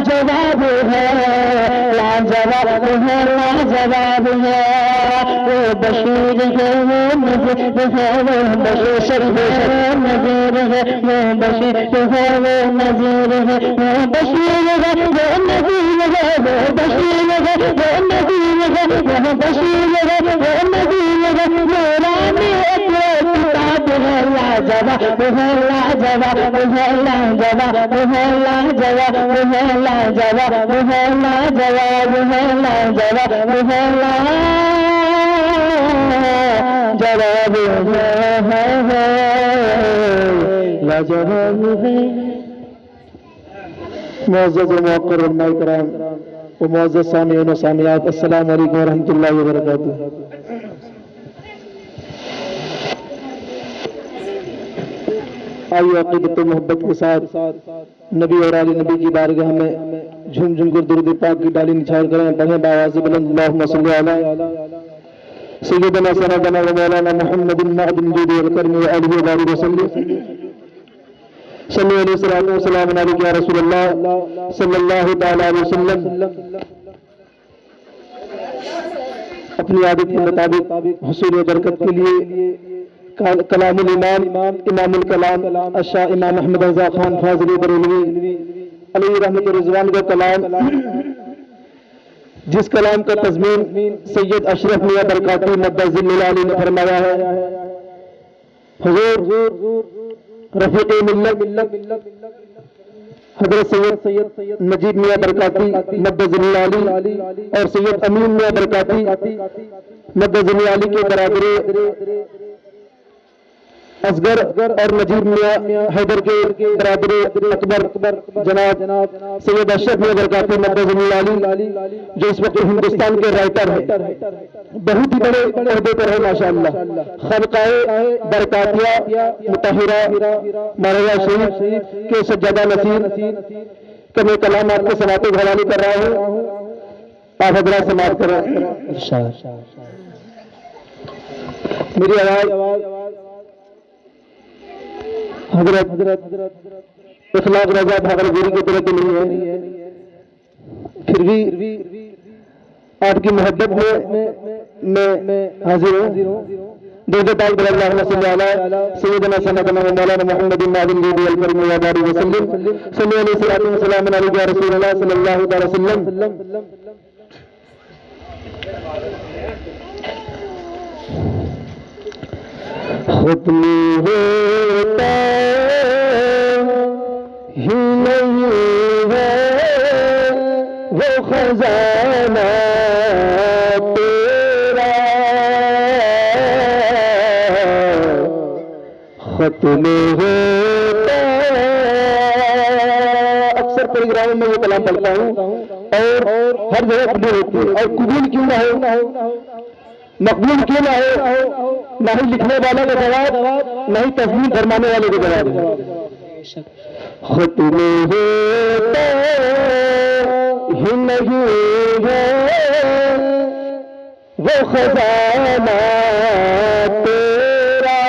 جواب ہے لاجواب ہے لاجواب ہے وہ بشیر ہے وہ نذیر ہے وہ بشیر ہے نذیر ہے وہ بشیر ہے وہ نذیر ہے وہ بشیر ہے وہ نذیر ہے وہ بشیر ہے وہ نذیر ہے وہ بشیر ہے وہ نذیر ہے نورانی ایک کتاب ہے لاجواب ہے لاجواب ہے لاجواب ہے لاجواب ہے لاجواب ہے لاجواب ہے لاجواب ہے جواب ہے لاجواب ہے معزز و موقر علماء کرام و معزز سامعین و سامعات السلام علیکم ورحمۃ اللہ وبرکاتہ آئیے عقیدت و محبت کے ساتھ نبی اور آل نبی کی بارگاہ میں جھوم جھوم کر درود پاک کی ڈالی نچھاڑ کریں پڑھیں بآواز بلند اللہم صلی علی سیدنا سندنا و مولانا محمد المعد الجود والکرم و آلہ وآلہ وسلم صلی علیہ وسلم علیہ یا رسول اللہ صلی اللہ تعالی علیہ وسلم اپنی عادت کے مطابق حصول و برکت کے لیے کلام الامام امام الکلام الشاہ امام احمد رضا خان فاضلی بریلوی علیہ رحمت رضوان کا کلام جس کلام کا تضمین سید اشرف میاں برکاتی مدد ذل علی نے فرمایا ہے حضور رفیق ملت حضرت سید نجیب میاں برکاتی مدد ذیل علی اور سید امین میاں برکاتی مدد ذیل علی کے برادر اصغر اور نجیب میاں حیدر کے برادر اکبر جناب سید اشرف میاں برکاتی مدد ذیل علی جو اس وقت ہندوستان کے رائٹر ہیں، بہت ہی بڑے عہدے پر ہے ماشاءاللہ. خانقاہ برکاتیہ مطہرہ ماریہ شریف کے سجادہ نصیر کا میں کلام آپ کے سماعت کے حوالے کر رہا ہوں، آپ حضرات سماعت کریں. میری آواز حضرت اخلاق رضا بھاگل گوری کی طرح کی نہیں ہے، پھر بھی آپ کی محبت میں حاضر ہوں. درود پاک بر اللہم صلی علی سیدنا سندنا و مولانا محمد النبی النبی الکریم و بارک وسلم صلی علیہ وسلم علیہ رسول اللہ صلی اللہ علیہ وسلم. ختم ہوتا ہی نہیں ہے وہ خزانہ تیرا، ختم ہوتا. اکثر پروگراموں میں یہ کلام پڑھتا ہوں اور ہر جگہ قبول ہوتی ہے، اور قبول کیوں نہ ہو، مقبول کیوں نہ ہو، نہ ہی لکھنے والے کا جواب نہ ہی تفہیم فرمانے والے کا جواب. ختم ہوتا ہی نہیں ہے وہ خزانہ تیرا،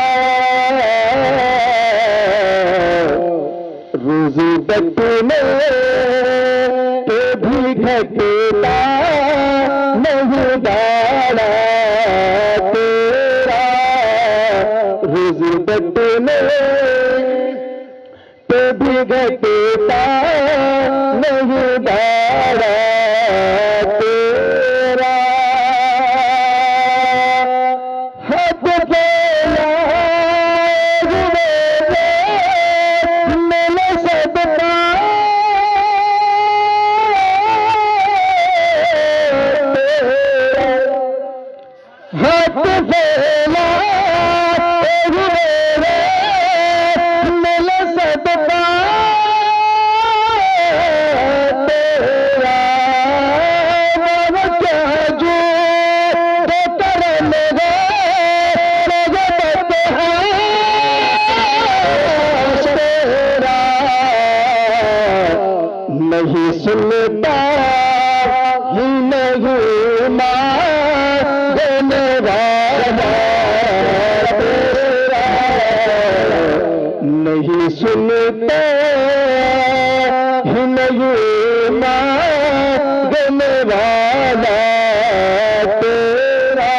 روز بٹنے پہ بھی گھٹتا نہیں داڑا تیرا، روز بٹنے پہ بھی گھٹتا نہیں داڑا تیرا. ہاتھ پھیلا میں صدقہ ہاتھ پھیلا مل صدقہ تیرا، وہ کیا جو کرم ہے رغبت ہے تیرا، نہیں سنتا ہی نہیں مانگنے والا تیرا، نہیں سنتا ہی نہیں مانگنے والا تیرا،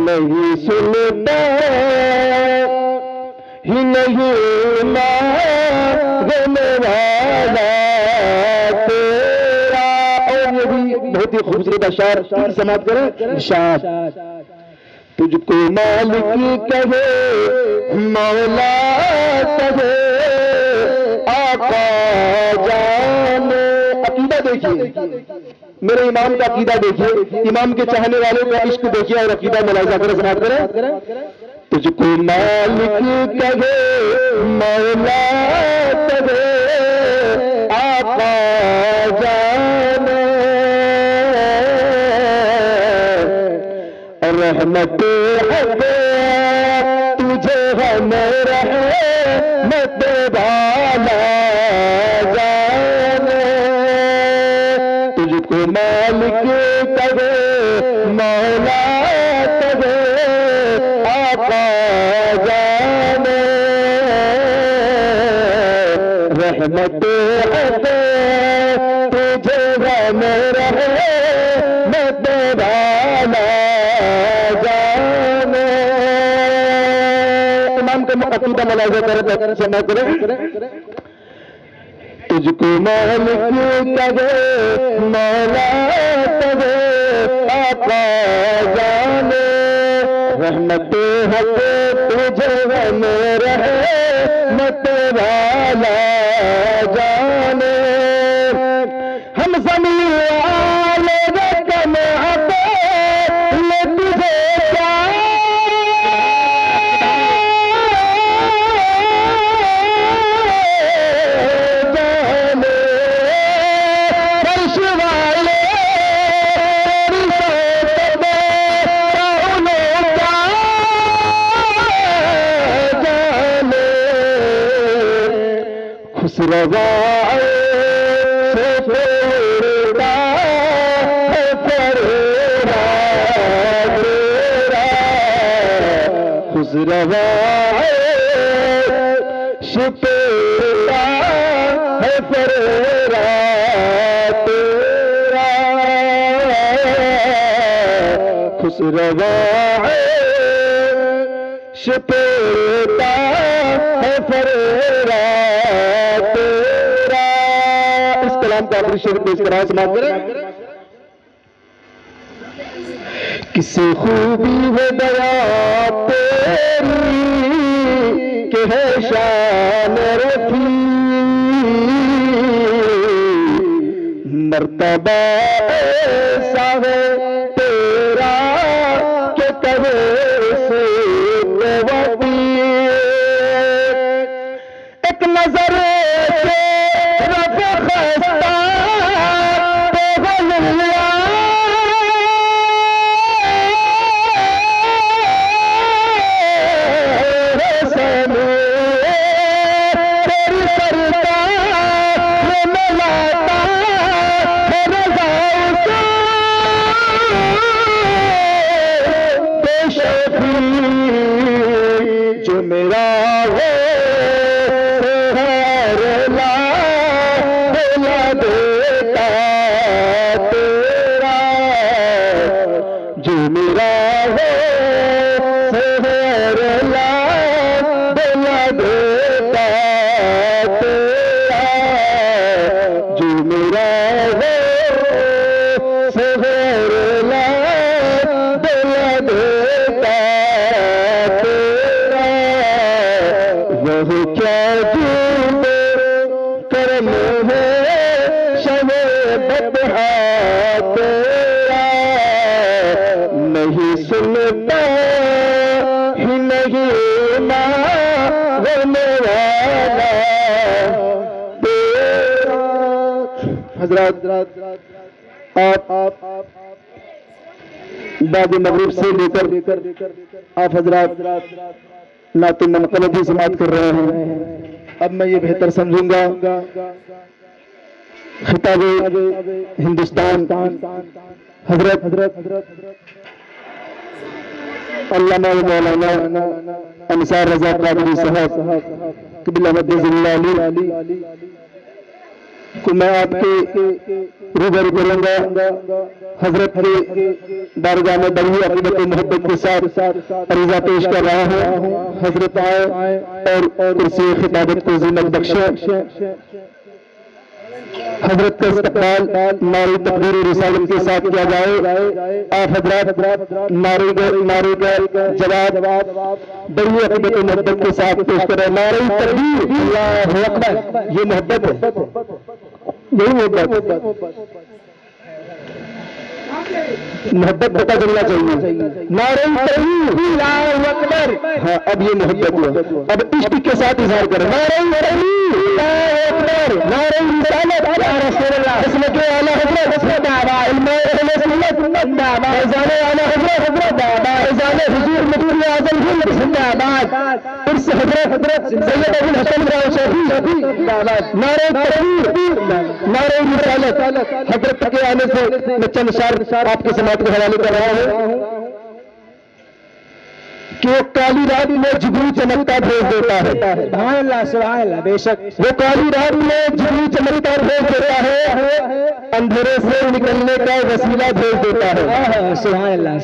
نہیں سنتا ہی نہیں مانگنے والا تیرا. اور یہ بھی بہت ہی خوبصورت اشعار سماعت کریں. ارشاد: تجھ کو مالک کہے مولا کہے آقا جانے. عقیدہ دیکھیے، میرے امام کا عقیدہ دیکھیے، امام کے چاہنے والوں کا عشق دیکھیے اور عقیدہ ملاحظہ کریں. سماعت کریں. تجھ کو مالک کہے مولا کہے آقا جانے، رحمت حق تجھے ہم رحمت والا جانے. تجھ کو مالک کہے مولا کہے آقا جانے، رحمت حق تجھے ہم رحمت والا جانے. امام کا عقیدہ ملاحظہ کریں. سماع کریں. تجھ کو مالک کہے مولا کہے آقا جانے، رحمت حق تجھے غم رحمت والا جانے ہم زمین والے رقم لے تجھے کیا جانے فرش والے خسروا سے پھیرتا ہے پریرا تیرا خسروا سے پھیرتا ہے پریرا تیرا خسروا سے پھیرتا ہے پریرا کا آخری شعر پیش کرا سماعت کریں کسی خوبی ہے بیاں تیری کہ ہے شان رفیع مرتبہ ایسا ہے تیرا کہ کبھی سے وفی ایک نظر جو میرا ہے دیتا تیرا جو میرا ہے دلا دیتا تیرا جو میرا ہے دلا دیتا وہ کیا کرم ہے شب بدہا تیرا نہیں سنتا ہی نہیں ماننے والا تیرا حضرات آپ بعد مغرب سے لے کر آپ حضرات نعت منقلب ہی سماعت کر رہے ہیں اب میں یہ بہتر سمجھوں گا خطاب ہندوستان حضرت علامہ مولانا انصار رضا قادری صاحب قبلہ مدد اللہ علی کو میں آپ کے روبرو کروں گا حضرت کے بارگاہ میں بڑی عقیدت و محبت کے ساتھ عریضہ پیش کر رہا ہوں حضرت آئے اور کرسی خطابت کو زینت بخشے حضرت کا استقبال نعرہ تکبیر رسالت کے ساتھ کیا جائے آپ حضرات نعرے کا جواب بڑی عقیدت و محبت کے ساتھ پیش کریں نعرہ تکبیر اللہ اکبر یہ محبت ہے یہی محبت محبت پتہ چلنا چاہیے نعرہ تکبیر اللہ اکبر ہاں اب یہ محبت ہے اب عشق کے ساتھ اظہار کریں نعرہ تکبیر اللہ اکبر نعرہ رسالت یا رسول اللہ اس میں کہ اعلیٰ حضرت دعویٰ علم اہل سنت دعویٰ ازال اعلیٰ حضرت دعویٰ ازال حضور مفتی اعظم ہند زندہ باد عرص حضرت سید ابو الحسن راؤ شفیع دعویٰ نعرہ تکبیر نعرہ رسالت حضرت کے آنے سے میں چند اشعار آپ کے سماعت کے حوالے کر رہا ہوں کہ وہ کالی رات میں جبریل چمکتا بھیج دیتا ہے سبحان اللہ بے شک وہ کالی رات میں جبریل چمکتا بھیج دیتا ہے اندھیرے سے نکلنے کا وسیلہ بھیج دیتا ہے سبحان اللہ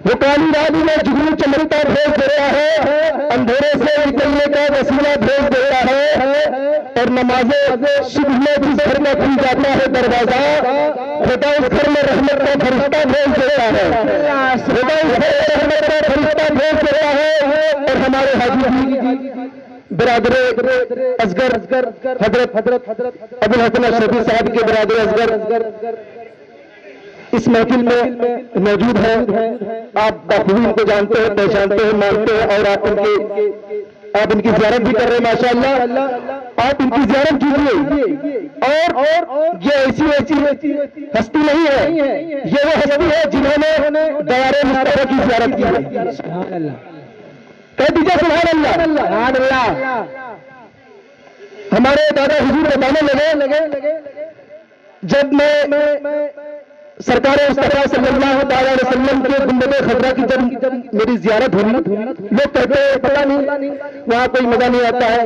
وہ کالی رات میں جبریل چمکتا بھیج دیتا ہے اندھیرے سے نکلنے کا وسیلہ بھیج دیتا ہے اور نماز صبح میں جس گھر میں کھل جاتا ہے دروازہ خدا اس گھر میں رحمت کا فرشتہ بھیج دیتا ہے، خدا اس گھر میں رحمت کا فرشتہ بھیج دیتا ہے۔ اور ہمارے حاجی برادر اصغر حضرت ابو الحسن اشرفی صاحب کے برادر اصغر اس محفل میں موجود ہیں۔ آپ بخوبی ان کو جانتے ہیں، پہچانتے ہیں، مانتے ہیں، اور آپ ان کی زیارت بھی کر رہے ہیں ماشاءاللہ۔ آپ ان کی زیارت کیجیے، اور یہ ایسی ہستی نہیں ہے، یہ وہ ہستی ہے جنہوں نے دیار مصطفیٰ کی زیارت کی ہے۔ کہہ دیجیے سبحان اللہ۔ ہمارے دادا حضور بتانے لگے جب میں سرکار مصطفیٰ صلی اللہ تعالی علیہ وسلم کے گنبد خضرا کی جب میری زیارت ہوئی، لوگ کہتے ہیں پتہ نہیں وہاں کوئی مزہ نہیں آتا ہے۔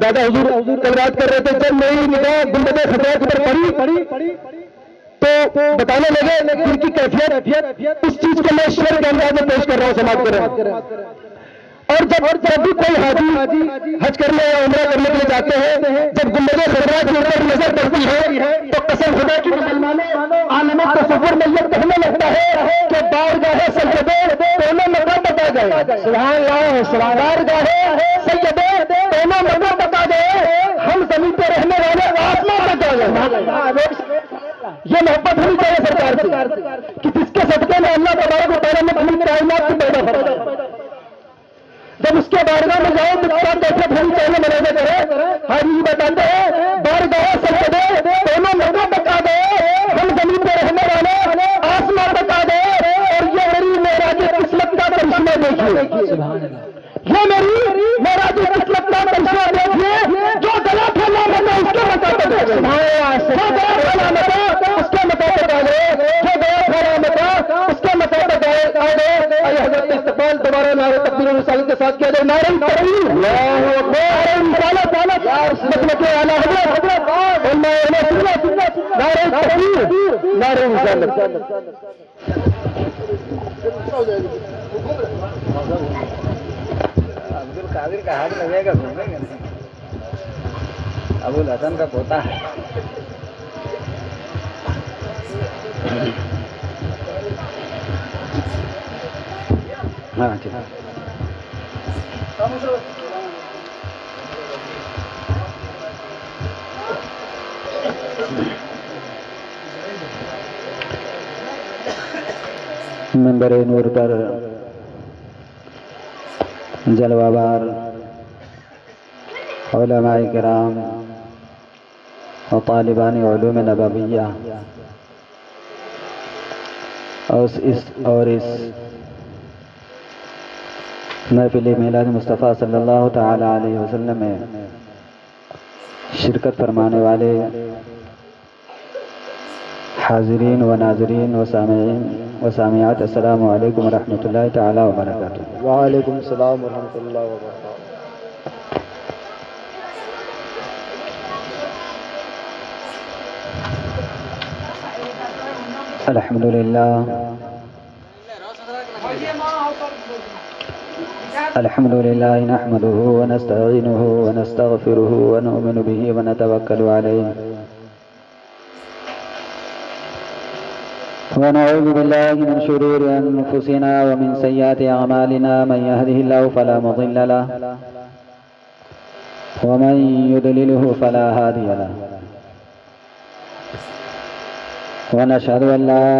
دادا حضور کل رات کر رہے تھے، جب میری نگاہ گنبد خضرا کے اوپر پڑی تو بتانے لگے ان کی کیفیت، اس چیز کو میں شعر کے انداز میں پیش کر رہا ہوں، سماعت کر رہا ہوں۔ اور جب بھی کوئی حاجی حج کرنے یا عمرہ کرنے کے لیے جاتے ہیں، جب گنبد خضرا کے اوپر نظر پڑتی ہے تو قسم خدا کی مسلمانوں عالم تصور میں یہ کہنے لگتا ہے کہ بارگاہ سیدے دونوں مقام بتا گئے، سبحان اللہ، بارگاہ سیدے دونوں مقام بتا گئے، ہم زمین پہ رہنے والے آسمان بتا گئے۔ یہ محبت ہونی چاہیے سرکار سے کہ جس کے صدقے میں اللہ تبارک و تعالیٰ نے اپنی کائنات کی پیدا فرمایا۔ جب اس کے بارگاہ میں جاؤ تو کیا کیفیت ہونی چاہیے مناظر کرے۔ حاجی بتاتے ہیں بارگاہ سیدے دونوں مقام بتا گئے، ہم زمین پہ رہنے والے آسمان بتا گئے، اور یہ میری معراج قسمت کا کرشمہ دیکھیے، یہ میری معراج قسمت کا کرشمہ دیکھیے، جو گلا پھیلا بتا اس کے مطابق جو گلا پھیلا بتا اس کے مطابق آگے، جو گلا پھیلا بتا اس کے مطابق آگے۔ حضرت استقبال دوبارہ نعرہ تکبیر و رسالت کے ساتھ کیا جائے، نعرہ تکبیر، اللہ اکبر، رسالت، مسلک اعلیٰ حضرت، نعرہ تکبیر، نعرہ رسالت۔ عبد القادر کا ہاتھ لگے گا، گھومیں گے نہیں، ابو الحسن کا پوتا ہے۔ ہاں ٹھیک ہے۔ منبر نور پر جلوہ بار علماء کرام اور طالبان علوم نبویہ اور اس محفل میلاد مصطفیٰ صلی اللہ تعالی علیہ وسلم میں شرکت فرمانے والے حاضرین و ناظرین و سامعین و سامعات، السلام علیکم ورحمۃ اللہ تعالی وبرکاتہ۔ وعلیکم السلام ورحمۃ اللہ وبرکاتہ۔ الحمدللہ نحمده ونستعینه ونستغفره ونؤمن به ونتوکل علیہ ونعوذ بالله من شرور انفسنا ومن سیئات اعمالنا، من يهده الله فلا مضل له ومن يضلله فلا هادي له، ونشهد ان لا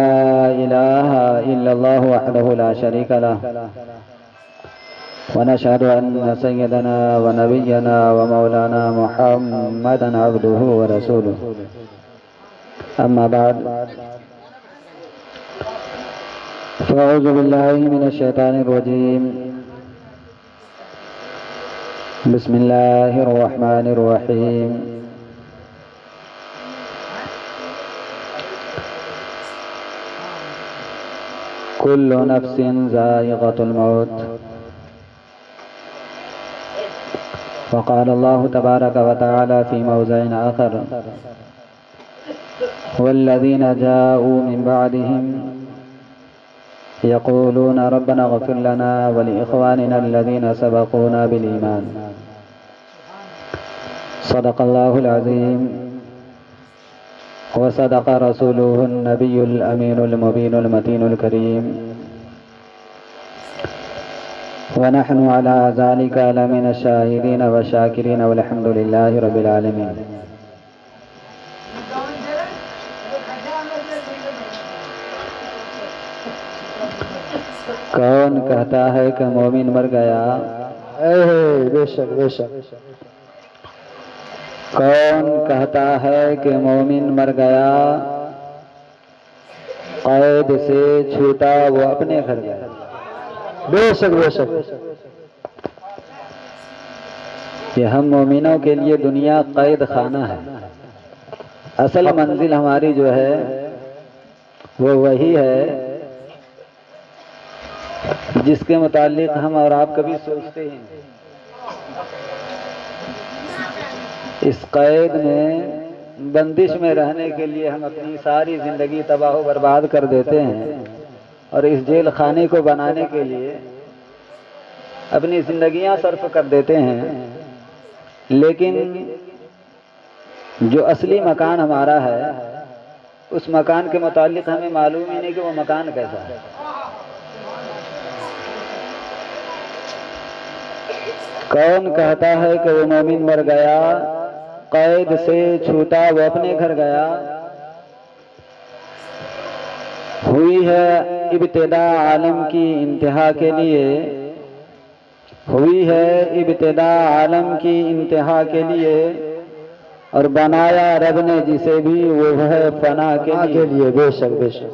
اله الا الله وحده لا شريك له، ونشهد ان سيدنا ونبينا ومولانا محمدا عبده ورسوله، اما بعد، فأعوذ بالله من الشيطان الرجيم، بسم الله الرحمن الرحيم، كل نفس ذائقة الموت، وقال الله تبارك وتعالى في موضع آخر: والذين جاءوا من بعدهم يقولون ربنا اغفر لنا ولإخواننا الذين سبقونا بالإيمان، صدق الله العظيم وصدق رسوله النبي الأمين المبين المتين الكريم ونحن على ذلك لمن الشاهدين والشاكرين والحمد لله رب العالمين. کون کہتا ہے کہ مومن مر گیا؟ بے شک بے شک. کون کہتا ہے کہ مومن مر گیا؟ قید سے چھوٹا وہ اپنے گھر گیا. بے شک بے شک. کہ ہم مومنوں کے لیے دنیا قید خانہ ہے. اصل منزل ہماری جو ہے وہ وہی ہے جس کے متعلق ہم اور آپ کبھی سوچتے ہیں. اس قید میں بندش میں رہنے کے لیے ہم اپنی ساری زندگی تباہ و برباد کر دیتے ہیں اور اس جیل خانے کو بنانے کے لیے اپنی زندگیاں صرف کر دیتے ہیں. لیکن جو اصلی مکان ہمارا ہے اس مکان کے متعلق ہمیں معلوم ہی نہیں کہ وہ مکان کیسا ہے. کون کہتا ہے کہ وہ مومن مر گیا؟ قید سے چھوٹا وہ اپنے گھر گیا. ہوئی ہے ابتدا عالم کی انتہا کے لیے، ہوئی ہے ابتدا عالم کی انتہا کے لیے، اور بنایا رب نے جسے بھی وہ ہے فنا کے لیے. بے شک بے شک.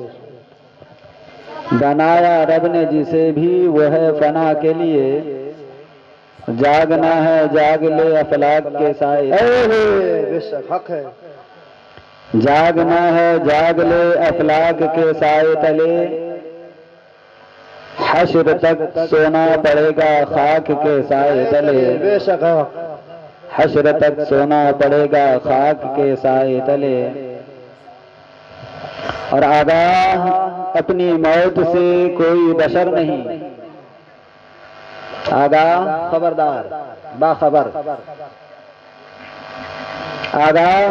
بنایا رب نے جسے بھی وہ ہے فنا کے لیے. جاگنا ہے جاگ لے افلاک کے سائے. بے شک حق ہے. جاگنا ہے جاگ لے افلاک کے سائے تلے. حشر تک سونا پڑے گا خاک کے سائے تلے. بے شک. حشر تک سونا پڑے گا خاک کے سائے تلے. اور آگاہ اپنی موت سے کوئی بشر نہیں. آگاہ خبردار باخبر. آگاہ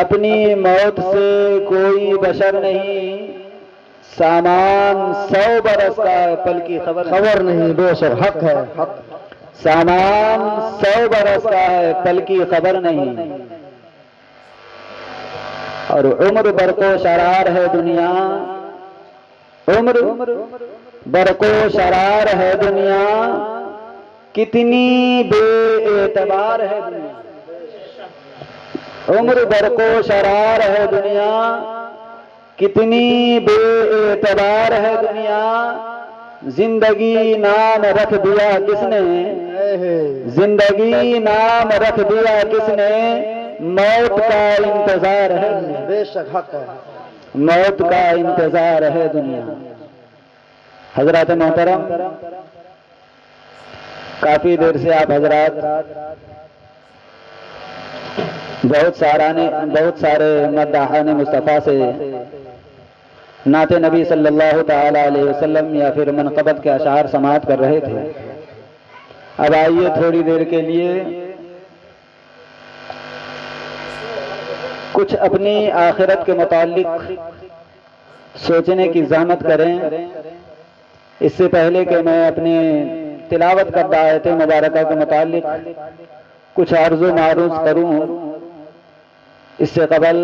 اپنی موت سے کوئی بشر نہیں. سامان 100 برس کا ہے پل کی خبر نہیں. بے شک حق ہے. حق. سامان 100 برس کا ہے پل کی خبر نہیں. اور عمر برق و شرار ہے دنیا. عمر برق و شرار ہے دنیا. کتنی بے اعتبار ہے دنیا. عمر برق و شرار ہے دنیا. کتنی بے اعتبار ہے دنیا. زندگی نام رکھ دیا کس نے؟ زندگی نام رکھ دیا کس نے؟ موت کا انتظار ہے. بے شک حق ہے. موت کا انتظار ہے دنیا. حضرات محترم، کافی دیر سے آپ حضرات بہت سارے مداحان مصطفیٰ سے نعت نبی صلی اللہ تعالی علیہ وسلم یا پھر منقبت کے اشعار سماعت کر رہے تھے. اب آئیے تھوڑی دیر کے لیے کچھ اپنی آخرت کے متعلق سوچنے کی زحمت کریں. اس سے پہلے کہ میں اپنی تلاوت کردہ آیت مبارکہ کے متعلق کچھ عرض و معروض کروں، اس سے قبل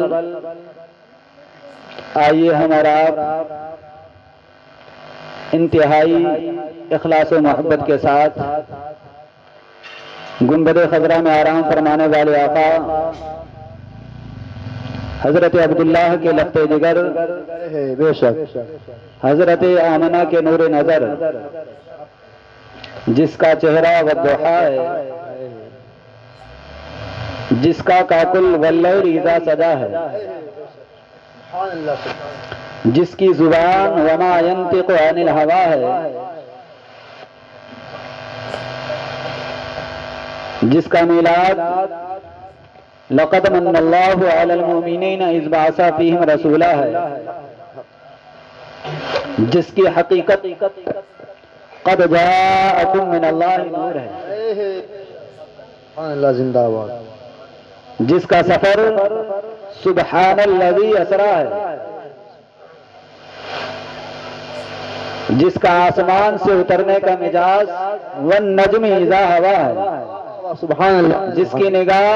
آئیے ہم اور آپ انتہائی اخلاص و محبت کے ساتھ گنبد خضرا میں آرام فرمانے والے آقا حضرت عبداللہ کے لخت جگر، بے شک حضرت آمنہ کے نور نظر، جس کا چہرہ والضحا ہے، جس کا کاکل واللیل اذا سجا ہے، جس کی زبان وما ينطق عن الهوى ہے، جس کا میلاد لقد من اللہ علی المؤمنین اذ بعث فیہم رسولا ہے، جس کی حقیقت قد جاءکم من اللہ نور ہے. اللہ زندہ باد. جس کا سفر سبحان الذی اسرا ہے، جس کا آسمان سے اترنے کا مجاز والنجم اذا ہوا ہے، سبحان اللہ، جس کی نگاہ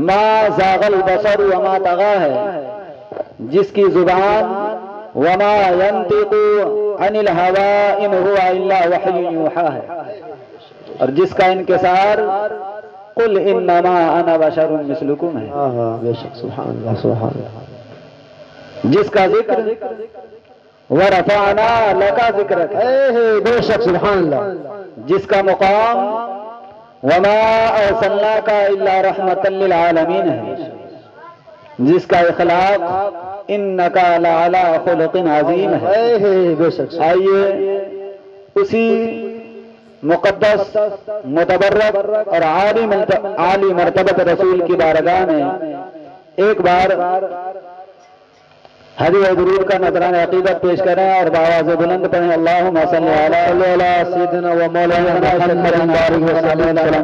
ما زاغ البصر وما طغا ہے، جس کی زبان وما ينطق عن الهوى ان هو الا وحی یوحی ہے، اور جس کا انکسار قل انما انا بشر مثلکم ہے، بے شک سبحان اللہ سبحان اللہ، جس کا ذکر ورفعنا لک ذکرک ہے، بے شک سبحان اللہ، جس کا مقام وما ارسلناک الا رحمتا للعالمین ہے، جس کا اخلاق انک لعلی خلق عظیم ہے۔ بے شک آئیے اسی مقدس متبرک اور عالی مرتبت رسول کی بارگاہ میں ایک بار حدیث و درود کا نذرانہ عقیدت پیش کریں اور بآواز بلند پڑھیں، اللہم صلی علی سیدنا و مولانا محمد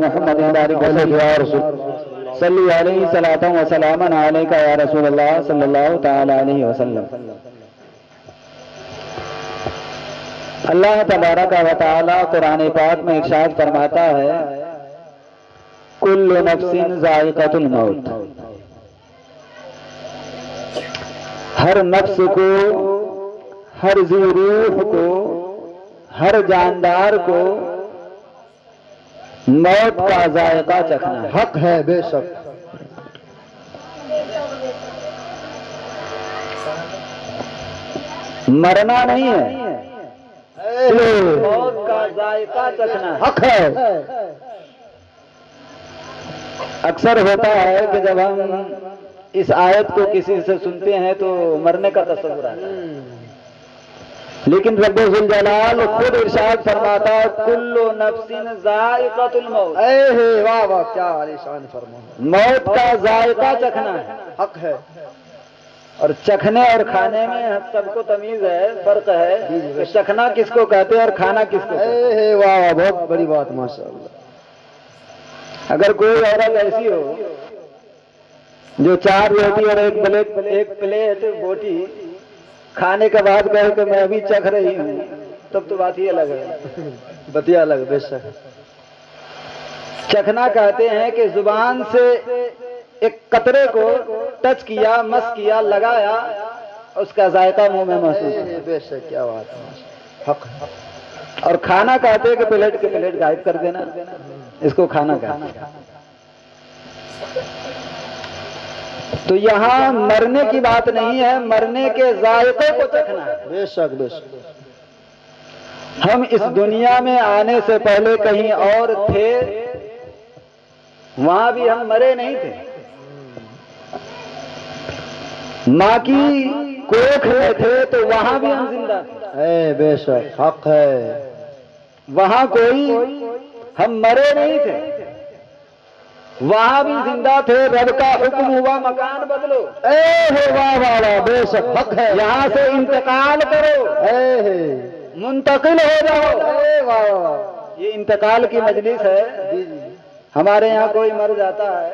محمد بارک وسلم یا رسول صلی علیہ صلاۃ و سلاما علیک یا رسول اللہ صلی اللہ تعالی علیہ وسلم۔ اللہ تبارک و تعالی قرآن پاک میں ارشاد فرماتا ہے کل نفس ذائقۃ الموت، ہر نفس کو، ہر ذی روح کو، ہر جاندار کو موت کا ذائقہ چکھنا ہے۔ حق ہے، بے شک مرنا نہیں ہے، موت کا ذائقہ چکھنا ہے۔ حق ہے، اکثر ہوتا ہے کہ جب ہم اس آیت کو کسی سے سنتے ہیں تو مرنے کا تصور آتا ہے، لیکن رب ذوالجلال خود ارشاد فرماتا ہے کل نفس ذائقۃ الموت، واہ واہ کیا عالیشان فرمان، موت کا ذائقہ چکھنا ہے۔ حق ہے، اور چکھنے اور کھانے میں سب کو تمیز ہے، فرق ہے کہ چکھنا کس کو کہتے ہیں اور کھانا کس کو کہتے ہیں۔ واہ واہ بہت بڑی بات ماشاء اللہ۔ اگر کوئی عورت ایسی ہو جو 4 روٹی اور ایک پلیٹ بوٹی کھانے کے بعد کہے کہ میں ابھی چکھ رہی ہوں، تب تو بات ہی الگ ہے، بتیا الگ، بے شک چکھنا کہتے ہیں کہ زبان سے ایک قطرے کو ٹچ کیا، مس کیا، لگایا، اس کا ذائقہ منہ میں محسوس ہوا۔ بے شک کیا بات ہے، حق ہے۔ اور کھانا کہتے ہیں کہ پلیٹ کے پلیٹ غائب کر دینا، اس کو کھانا کہتے ہیں۔ تو یہاں مرنے کی بات نہیں ہے، مرنے کے ذائقے کو چکھنا ہے۔ بے شک بے شک، ہم اس دنیا میں آنے سے پہلے کہیں اور تھے، وہاں بھی ہم مرے نہیں تھے، ماں کی کوکھ میں تھے تو وہاں بھی ہم زندہ تھے، بے شک حق ہے، وہاں کوئی ہم مرے نہیں تھے، وہاں بھی زندہ تھے، رب کا حکم ہوا مکان بدلو، واہ واہ واہ، بے شک حق ہے، یہاں سے انتقال کرو، منتقل ہو جاؤ۔ واہ واہ، یہ انتقال کی مجلس ہے۔ ہمارے یہاں کوئی مر جاتا ہے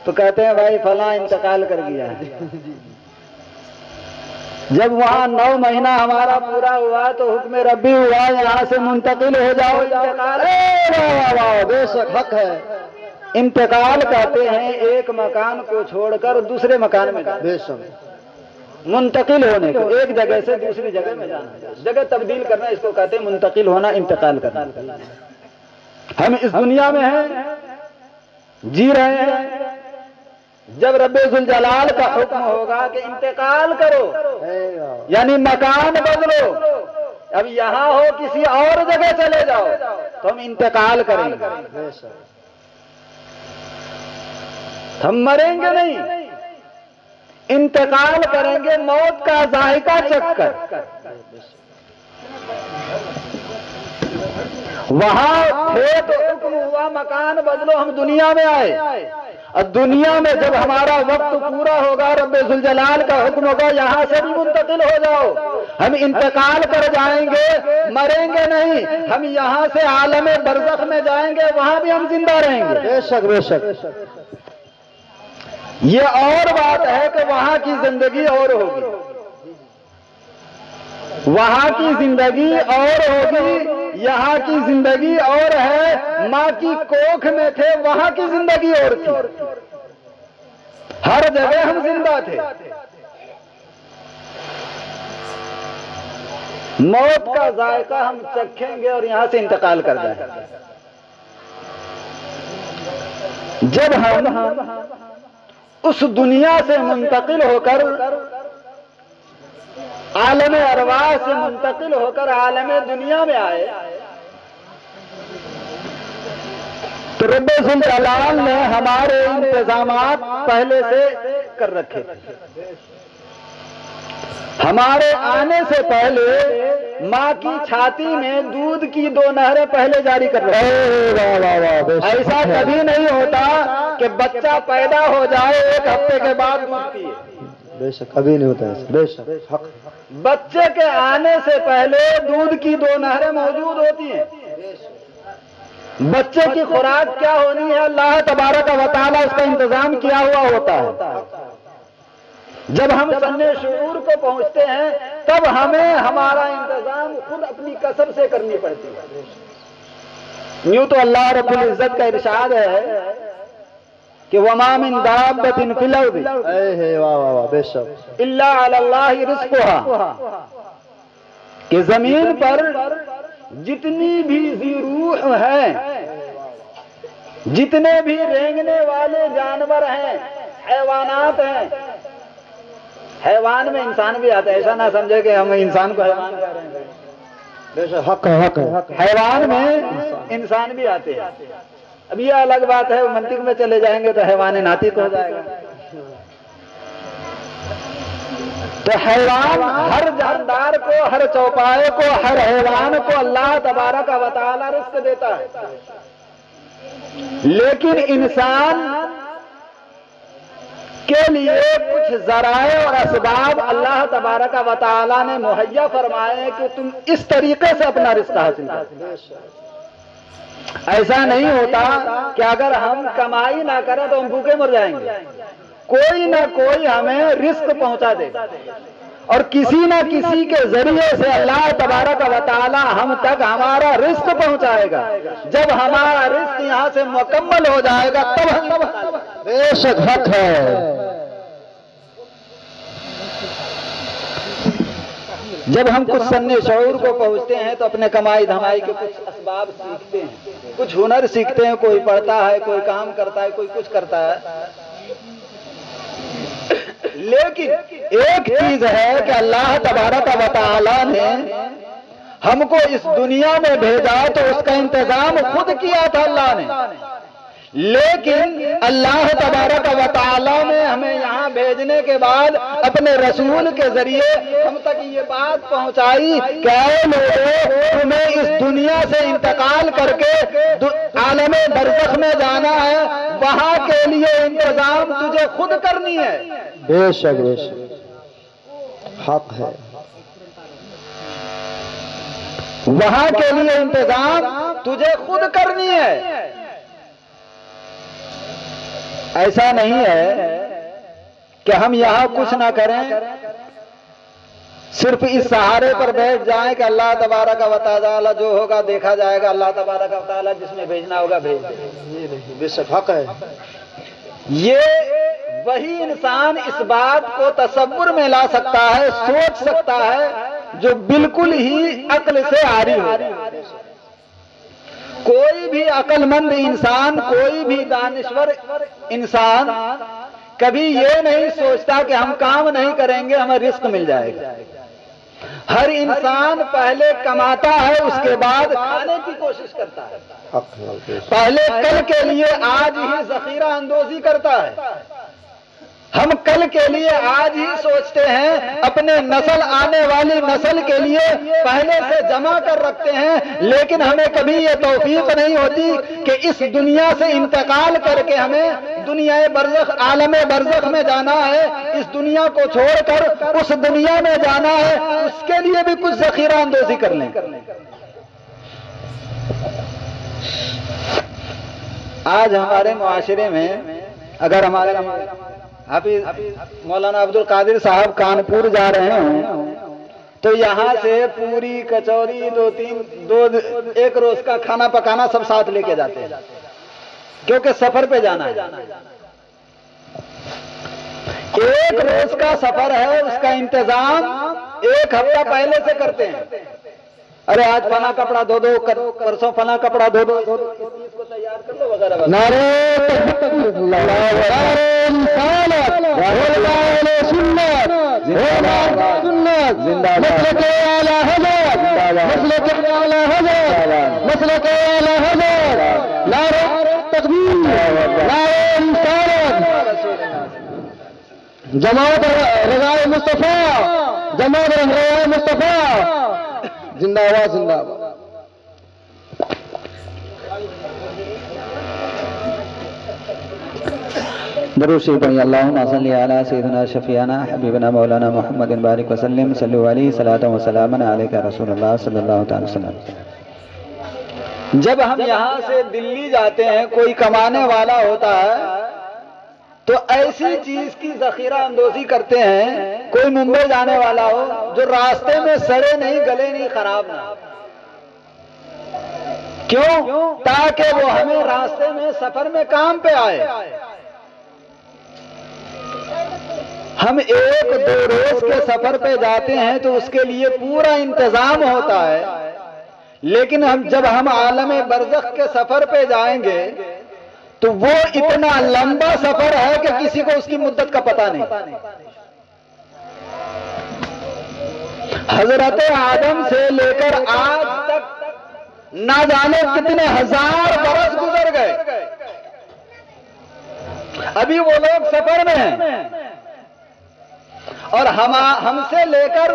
تو کہتے ہیں بھائی فلاں انتقال کر گیا ہے، جب وہاں 9 مہینہ ہمارا پورا ہوا تو حکم ربی ہوا یہاں سے منتقل ہو جاؤ، انتقال۔ واہ واہ، بے شک حق ہے، انتقال کہتے ہیں ایک مکان کو چھوڑ کر دوسرے مکان میں جانا، بے شک منتقل ہونے کو، ایک جگہ سے دوسری جگہ میں جانا، جگہ تبدیل کرنا، اس کو کہتے ہیں منتقل ہونا، انتقال کرنا۔ ہم اس دنیا میں ہیں، جی رہے ہیں، جب رب ذوالجلال کا حکم ہوگا کہ انتقال کرو یعنی مکان بدلو، اب یہاں ہو کسی اور جگہ چلے جاؤ تو ہم انتقال کریں گے، بے شک ہم مریں گے نہیں، انتقال کریں گے موت کا ذائقہ چکھ کر۔ وہاں تھے تو حکم ہوا مکان بدلو، ہم دنیا میں آئے، اور دنیا میں جب ہمارا وقت پورا ہوگا رب ذوالجلال کا حکم ہوگا یہاں سے بھی منتقل ہو جاؤ، ہم انتقال کر جائیں گے، مریں گے نہیں، ہم یہاں سے عالم برزخ میں جائیں گے، وہاں بھی ہم زندہ رہیں گے۔ بے شک بے شک، یہ اور بات ہے کہ وہاں کی زندگی اور ہوگی، وہاں کی زندگی اور ہوگی، یہاں کی زندگی اور ہے۔ ماں کی کوکھ میں تھے، وہاں کی زندگی اور تھی، ہر جگہ ہم زندہ تھے۔ موت کا ذائقہ ہم چکھیں گے اور یہاں سے انتقال کر جائیں گے۔ جب ہم اس دنیا سے منتقل ہو کر، عالم ارواح سے منتقل ہو کر عالم دنیا میں آئے تو رب ذوالجلال نے ہمارے انتظامات پہلے سے کر رکھے۔ ہمارے آنے سے پہلے ماں کی چھاتی میں دودھ کی 2 نہریں پہلے جاری کر رہے۔ ایسا کبھی نہیں ہوتا کہ بچہ پیدا ہو جائے 1 ہفتے کے بعد دودھ پیے، بے شک کبھی نہیں ہوتا ہے، بے شک حق۔ بچے کے آنے سے پہلے دودھ کی 2 نہریں موجود ہوتی ہیں۔ بچے کی خوراک کیا ہونی ہے، اللہ تبارک و تعالیٰ اس کا انتظام کیا ہوا ہوتا ہے۔ جب ہم سن شعور کو پہنچتے ہیں تب ہمیں ہمارا انتظام خود اپنی کسب سے کرنی پڑتی ہے۔ یوں تو اللہ رب العزت کا ارشاد ہے کہ وَمَا مِن دَابَّةٍ فِي الْأَرْضِ واہ واہ واہ، بے شک إِلَّا عَلَى اللَّهِ رِزْقُهَا، کہ زمین پر جتنی بھی ذی روح ہیں، جتنے بھی رینگنے والے جانور ہیں، حیوانات ہیں، حیوان میں انسان بھی آتا ہے، ایسا نہ سمجھے کہ ہم انسان کو حیوان کہہ رہے ہیں، بے شک حق ہے، حق ہے۔ حیوان میں انسان بھی آتے ہیں۔ اب یہ الگ بات ہے، منطق میں چلے جائیں گے تو حیوان ناطق ہو جائے گا۔ تو حیوان، ہر جاندار کو، ہر چوپائے کو، ہر حیوان کو اللہ تبارک و تعالی رزق دیتا ہے، لیکن انسان کے لیے کچھ ذرائع اور اسباب اللہ تبارک و تعالی نے مہیا فرمائے ہیں کہ تم اس طریقے سے اپنا رزق حاصل کرو۔ ایسا نہیں ہوتا کہ اگر ہم کمائی نہ کریں تو ہم بھوکے مر جائیں گے، کوئی نہ کوئی ہمیں رزق پہنچا دے گا، اور کسی نہ کسی کے ذریعے سے اللہ تبارک و تعالی ہم تک ہمارا رزق پہنچائے گا۔ جب ہمارا رزق یہاں سے مکمل ہو جائے گا تب ہم، بے شک حق ہے۔ جب ہم کچھ سن شعور کو پہنچتے ہیں تو اپنے کمائی دھمائی کے کچھ اسباب سیکھتے ہیں، کچھ ہنر سیکھتے ہیں، کوئی پڑھتا ہے، کوئی کام کرتا ہے، کوئی کچھ کرتا ہے۔ لیکن ایک چیز ہے کہ اللہ تبارک و تعالی نے ہم کو اس دنیا میں بھیجا تو اس کا انتظام خود کیا تھا اللہ نے، لیکن اللہ تبارک و تعالی نے ہمیں یہاں بھیجنے کے بعد اپنے رسول کے ذریعے ہم تک یہ بات پہنچائی کہ اے لوگوں، تمہیں اس دنیا سے انتقال کر کے عالم برزخ میں جانا ہے، وہاں کے لیے انتظام تجھے خود کرنی ہے۔ بے شک بے شک حق ہے۔ وہاں کے لیے انتظام تجھے خود کرنی ہے۔ ایسا نہیں ہے کہ ہم یہاں کچھ نہ کریں، صرف اس سہارے پر بیٹھ جائیں کہ اللہ تبارک و تعالی جو ہوگا دیکھا جائے گا، اللہ تبارک و تعالی جس میں بھیجنا ہوگا بھیج دے گا۔ یہ نہیں، بے شک حق ہے۔ یہ وہی انسان اس بات کو تصور میں لا سکتا ہے، سوچ سکتا ہے جو بالکل ہی عقل سے عاری ہو۔ کوئی بھی عقل مند انسان، کوئی بھی دانشور انسان کبھی یہ نہیں سوچتا کہ ہم کام نہیں کریں گے ہمیں رزق مل جائے گا۔ ہر انسان پہلے کماتا ہے، اس کے بعد کھانے کی کوشش کرتا ہے، پہلے کل کے لیے آج ہی ذخیرہ اندوزی کرتا ہے۔ ہم کل کے لیے آج ہی سوچتے ہیں، اپنے نسل، آنے والی نسل کے لیے پہلے سے جمع کر رکھتے ہیں، لیکن ہمیں کبھی یہ توفیق نہیں ہوتی کہ اس دنیا سے انتقال کر کے ہمیں دنیا برزخ، عالم برزخ میں جانا ہے، اس دنیا کو چھوڑ کر اس دنیا میں جانا ہے، اس کے لیے بھی کچھ ذخیرہ اندوزی کر لیں۔ آج ہمارے معاشرے میں اگر ہمارے حافظ مولانا عبد القادر صاحب کانپور جا رہے ہوں تو یہاں سے پوری کچوری ایک روز کا کھانا پکانا سب ساتھ لے کے جاتے ہیں، کیونکہ سفر پہ جانا ہے۔ ایک روز کا سفر ہے، اس کا انتظام ایک ہفتہ پہلے سے کرتے ہیں۔ ارے آج فلاں کپڑا دھو دو، پرسوں فلاں کپڑا دھو دو، اس کو تیار کر دو وغیرہ وغیرہ۔ نعرہ تکبیر، نعرہ رسالت، علماء سنت، علماء سنت، مسلک اعلی حضرت، مسلک اعلی حضرت، مسلک اعلی حضرت، نعرہ تکبیر، نعرہ رسالت، جماعت رضائے مصطفیٰ، جماعت رضائے مصطفیٰ، زندہ باد زندہ باد۔ درود شریف پڑھیے، اللہم صلی علی سیدنا شفیعنا حبیبنا مولانا محمد بارک وسلم، صلو علیہ صلاۃ و سلام علیک رسول اللہ صلی اللہ تعالی وسلم۔ جب ہم یہاں سے دلی جاتے ہیں، کوئی کمانے والا ہوتا ہے تو ایسی چیز کی ذخیرہ اندوزی کرتے ہیں، کوئی ممبئی جانے والا ہو جو راستے میں سڑے نہیں، گلے نہیں، خراب نہ، کیوں؟ تاکہ وہ ہمیں راستے میں سفر میں کام پہ آئے۔ ہم ایک دو روز کے سفر پہ جاتے ہیں تو اس کے لیے پورا انتظام ہوتا ہے، لیکن جب ہم عالم برزخ کے سفر پہ جائیں گے تو وہ اتنا لمبا سفر ہے کہ کسی کو اس کی مدت کا پتہ نہیں۔ حضرت آدم سے لے کر آج تک نہ جانے کتنے ہزار برس گزر گئے، ابھی وہ لوگ سفر میں ہیں، اور ہم سے لے کر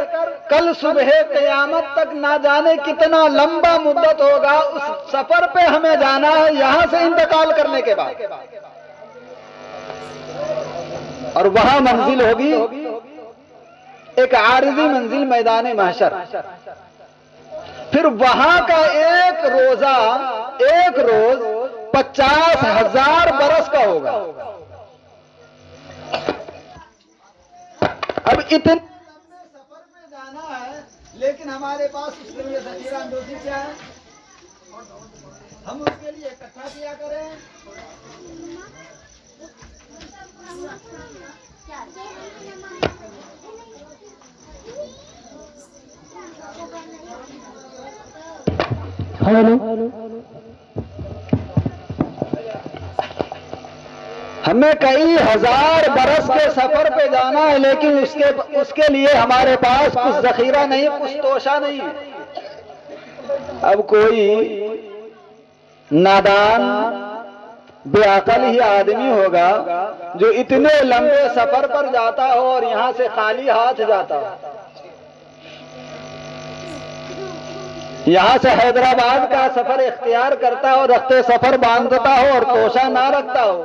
کل صبح قیامت تک نہ جانے کتنا لمبا مدت ہوگا اس سفر پہ ہمیں جانا ہے یہاں سے انتقال کرنے کے بعد، اور وہاں منزل ہوگی ایک عارضی منزل میدان محشر۔ پھر وہاں کا ایک روزہ، ایک روز 50,000 برس کا ہوگا۔ اب اتنے لمبے سفر پہ جانا ہے، لیکن ہمارے پاس اس کے لیے ذخیرہ اندوزی کیا ہے؟ ہم اس کے لیے اکٹھا کیا کریں۔ ہمیں کئی ہزار برس کے سفر پہ جانا ہے، لیکن اس کے لیے ہمارے پاس کچھ ذخیرہ نہیں، کچھ توشہ نہیں۔ اب کوئی نادان بے عقل ہی آدمی ہوگا جو اتنے لمبے سفر پر جاتا ہو اور یہاں سے خالی ہاتھ جاتا ہو، یہاں سے حیدرآباد کا سفر اختیار کرتا ہو، رختے سفر باندھتا ہو اور توشہ نہ رکھتا ہو،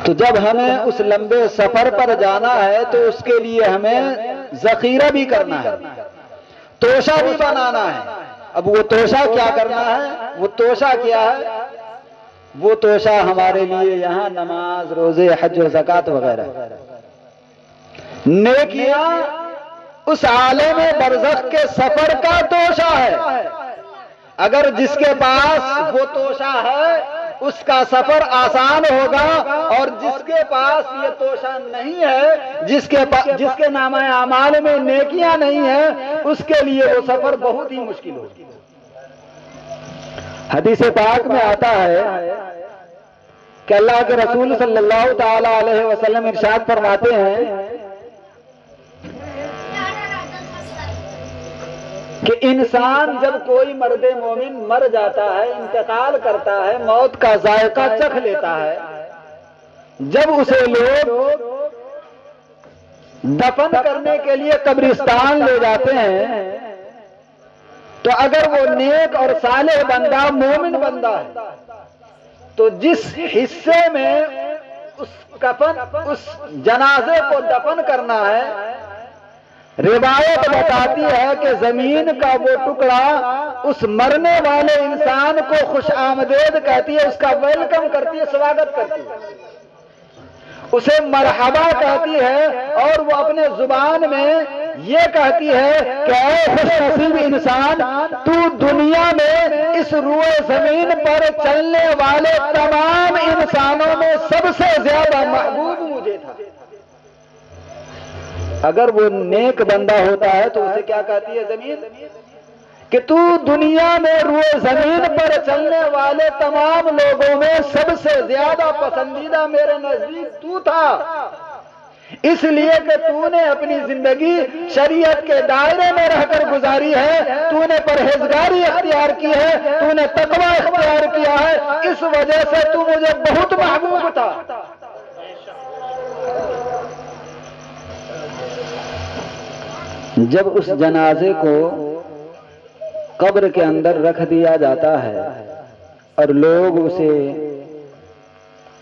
تو جب ہمیں اس لمبے سفر پر جانا ہے تو اس کے لیے ہمیں ذخیرہ بھی کرنا ہے، توشہ بھی بنانا ہے۔ اب وہ توشہ کیا کرنا ہے؟ وہ توشہ کیا ہے؟ وہ توشہ ہمارے لیے یہاں نماز، روزے، حج و زکوٰۃ وغیرہ نیکیاں اس عالم برزخ کے سفر کا توشہ ہے۔ اگر جس کے پاس وہ توشہ ہے اس کا سفر آسان ہوگا، اور جس کے پاس یہ توشہ نہیں ہے، جس کے نامہ اعمال میں نیکیاں نہیں ہیں، اس کے لیے وہ سفر بہت ہی مشکل ہوگا۔ حدیث پاک میں آتا ہے کہ اللہ کے رسول صلی اللہ تعالی علیہ وسلم ارشاد فرماتے ہیں کہ انسان جب کوئی مرد مومن مر جاتا ہے، انتقال کرتا ہے، موت کا ذائقہ چکھ لیتا ہے، جب اسے لوگ دفن کرنے کے لیے قبرستان لے جاتے ہیں تو اگر وہ نیک اور صالح بندہ، مومن بندہ ہے، تو جس حصے میں اس جنازے کو دفن کرنا ہے روایت بتاتی ہے کہ زمین کا وہ ٹکڑا اس مرنے والے انسان کو خوش آمدید کہتی ہے، اس کا ویلکم کرتی ہے، سواگت کرتی ہے، اسے مرحبا کہتی ہے، اور وہ اپنے زبان میں یہ کہتی ہے کہ اے خوش نصیب انسان، تو دنیا میں اس روئے زمین پر چلنے والے تمام انسانوں میں سب سے زیادہ محبوب مجھے تھا۔ اگر وہ نیک بندہ ہوتا ہے تو اسے کیا کہتی ہے زمین؟ کہ تو دنیا میں روئے زمین پر چلنے والے تمام لوگوں میں سب سے زیادہ پسندیدہ میرے نزدیک تو تھا، اس لیے کہ تو نے اپنی زندگی شریعت کے دائرے میں رہ کر گزاری ہے، تو نے پرہیزگاری اختیار کی ہے، تو نے تقوی اختیار کیا ہے، اس وجہ سے تو مجھے بہت محبوب تھا۔ جب اس جنازے کو قبر کے اندر رکھ دیا جاتا ہے اور لوگ اسے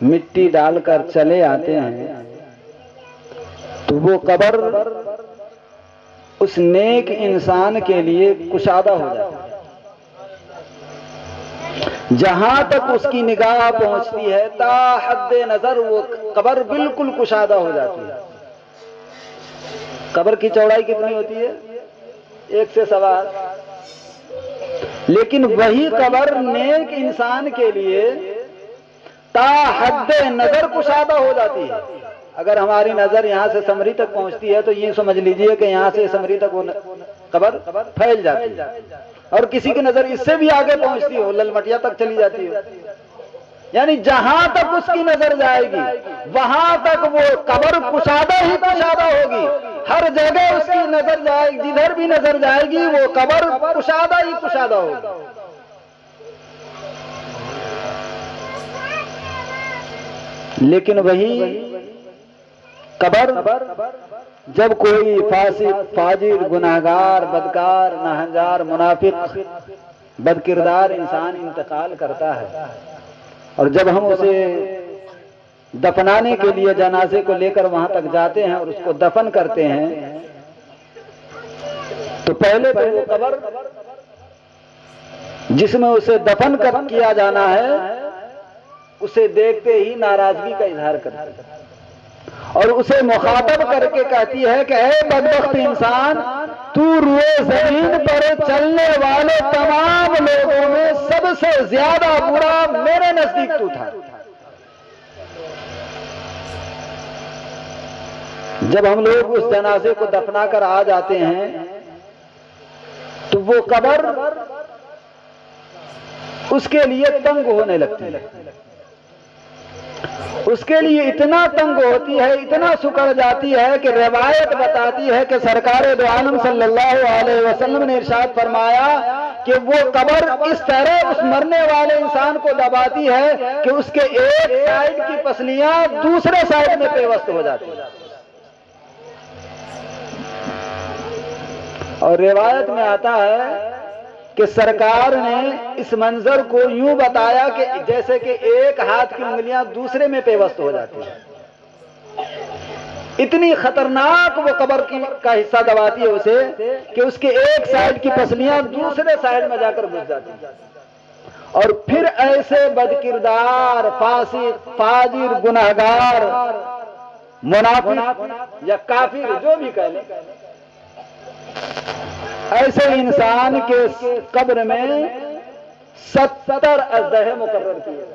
مٹی ڈال کر چلے آتے ہیں تو وہ قبر اس نیک انسان کے لیے کشادہ ہو جاتی ہے، جہاں تک اس کی نگاہ پہنچتی ہے تا حد نظر وہ قبر بالکل کشادہ ہو جاتی ہے۔ قبر کی چوڑائی کتنی ہوتی ہے؟ 1 سے 1.25، لیکن وہی قبر نیک انسان کے لیے تا حد نظر کشادہ ہو جاتی ہے۔ اگر ہماری نظر یہاں سے سمری تک پہنچتی ہے تو یہ سمجھ لیجئے کہ یہاں سے سمری تک وہ قبر پھیل جاتی ہے، اور کسی کی نظر اس سے بھی آگے پہنچتی ہو، للمٹیا تک چلی جاتی ہے، یعنی جہاں تک اس کی نظر جائے گی وہاں تک وہ قبر کشادہ ہی کشادہ ہوگی، ہر جگہ اس کی نظر جائے گی، جدھر بھی نظر جائے گی وہ قبر کشادہ ہی کشادہ ہوگی۔ لیکن وہی قبر جب کوئی فاسق، فاجر، گناہگار، بدکار، ناہنجار، منافق، بدکردار انسان انتقال کرتا ہے، اور جب ہم اسے دفنانے کے لیے جنازے کو لے کر وہاں تک جاتے ہیں اور اس کو دفن کرتے ہیں تو پہلے تو وہ قبر جس میں اسے دفن کیا جانا ہے اسے دیکھتے ہی ناراضگی کا اظہار کرتی ہے اور اسے مخاطب کر کے کہتی ہے کہ اے بدبخت انسان، تو روئے زمین پر چلنے والے تمام لوگوں میں سب سے زیادہ برا میرے نزدیک تو تھا۔ جب ہم لوگ اس جنازے کو دفنا کر آ جاتے ہیں تو وہ قبر اس کے لیے تنگ ہونے لگتی ہے، اس کے لیے اتنا تنگ ہوتی ہے، اتنا سکڑ جاتی ہے کہ روایت بتاتی ہے کہ سرکار دو عالم صلی اللہ علیہ وسلم نے ارشاد فرمایا کہ وہ قبر اس طرح اس مرنے والے انسان کو دباتی ہے کہ اس کے ایک سائیڈ کی پسلیاں دوسرے سائیڈ میں پیوست ہو جاتی ہیں۔ اور روایت میں آتا ہے کہ سرکار نے اس منظر کو یوں بتایا کہ جیسے کہ ایک ہاتھ کی انگلیاں دوسرے میں پیوست ہو جاتی ہیں، اتنی خطرناک وہ قبر کا حصہ دباتی ہے اسے کہ اس کے ایک سائیڈ کی پسلیاں دوسرے سائیڈ میں جا کر گھس جاتی ہیں، اور پھر ایسے بدکردار، فاسق، فاجر، گناہگار، منافق یا کافر جو بھی کہہ لیں، ایسے انسان کے قبر میں 70 اژدہے مقرر کیے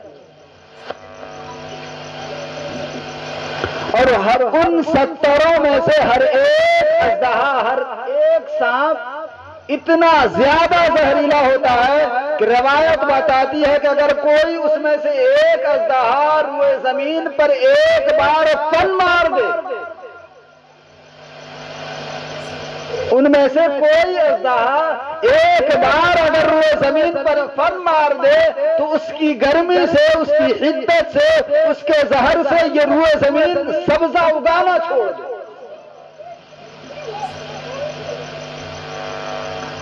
اور ہر ان 70 میں سے ہر ایک اژدہا، ہر ایک سانپ اتنا زیادہ زہریلا ہوتا ہے کہ روایت بتاتی ہے کہ اگر کوئی اس میں سے ایک اژدہا روئے زمین پر ایک بار فن مار دے، ان میں سے کوئی اژدہا ایک بار اگر روئے زمین پر فن مار دے تو اس کی گرمی سے، اس کی حدت سے، اس کے زہر سے یہ روئے زمین سبزہ اگانا چھوڑ دے۔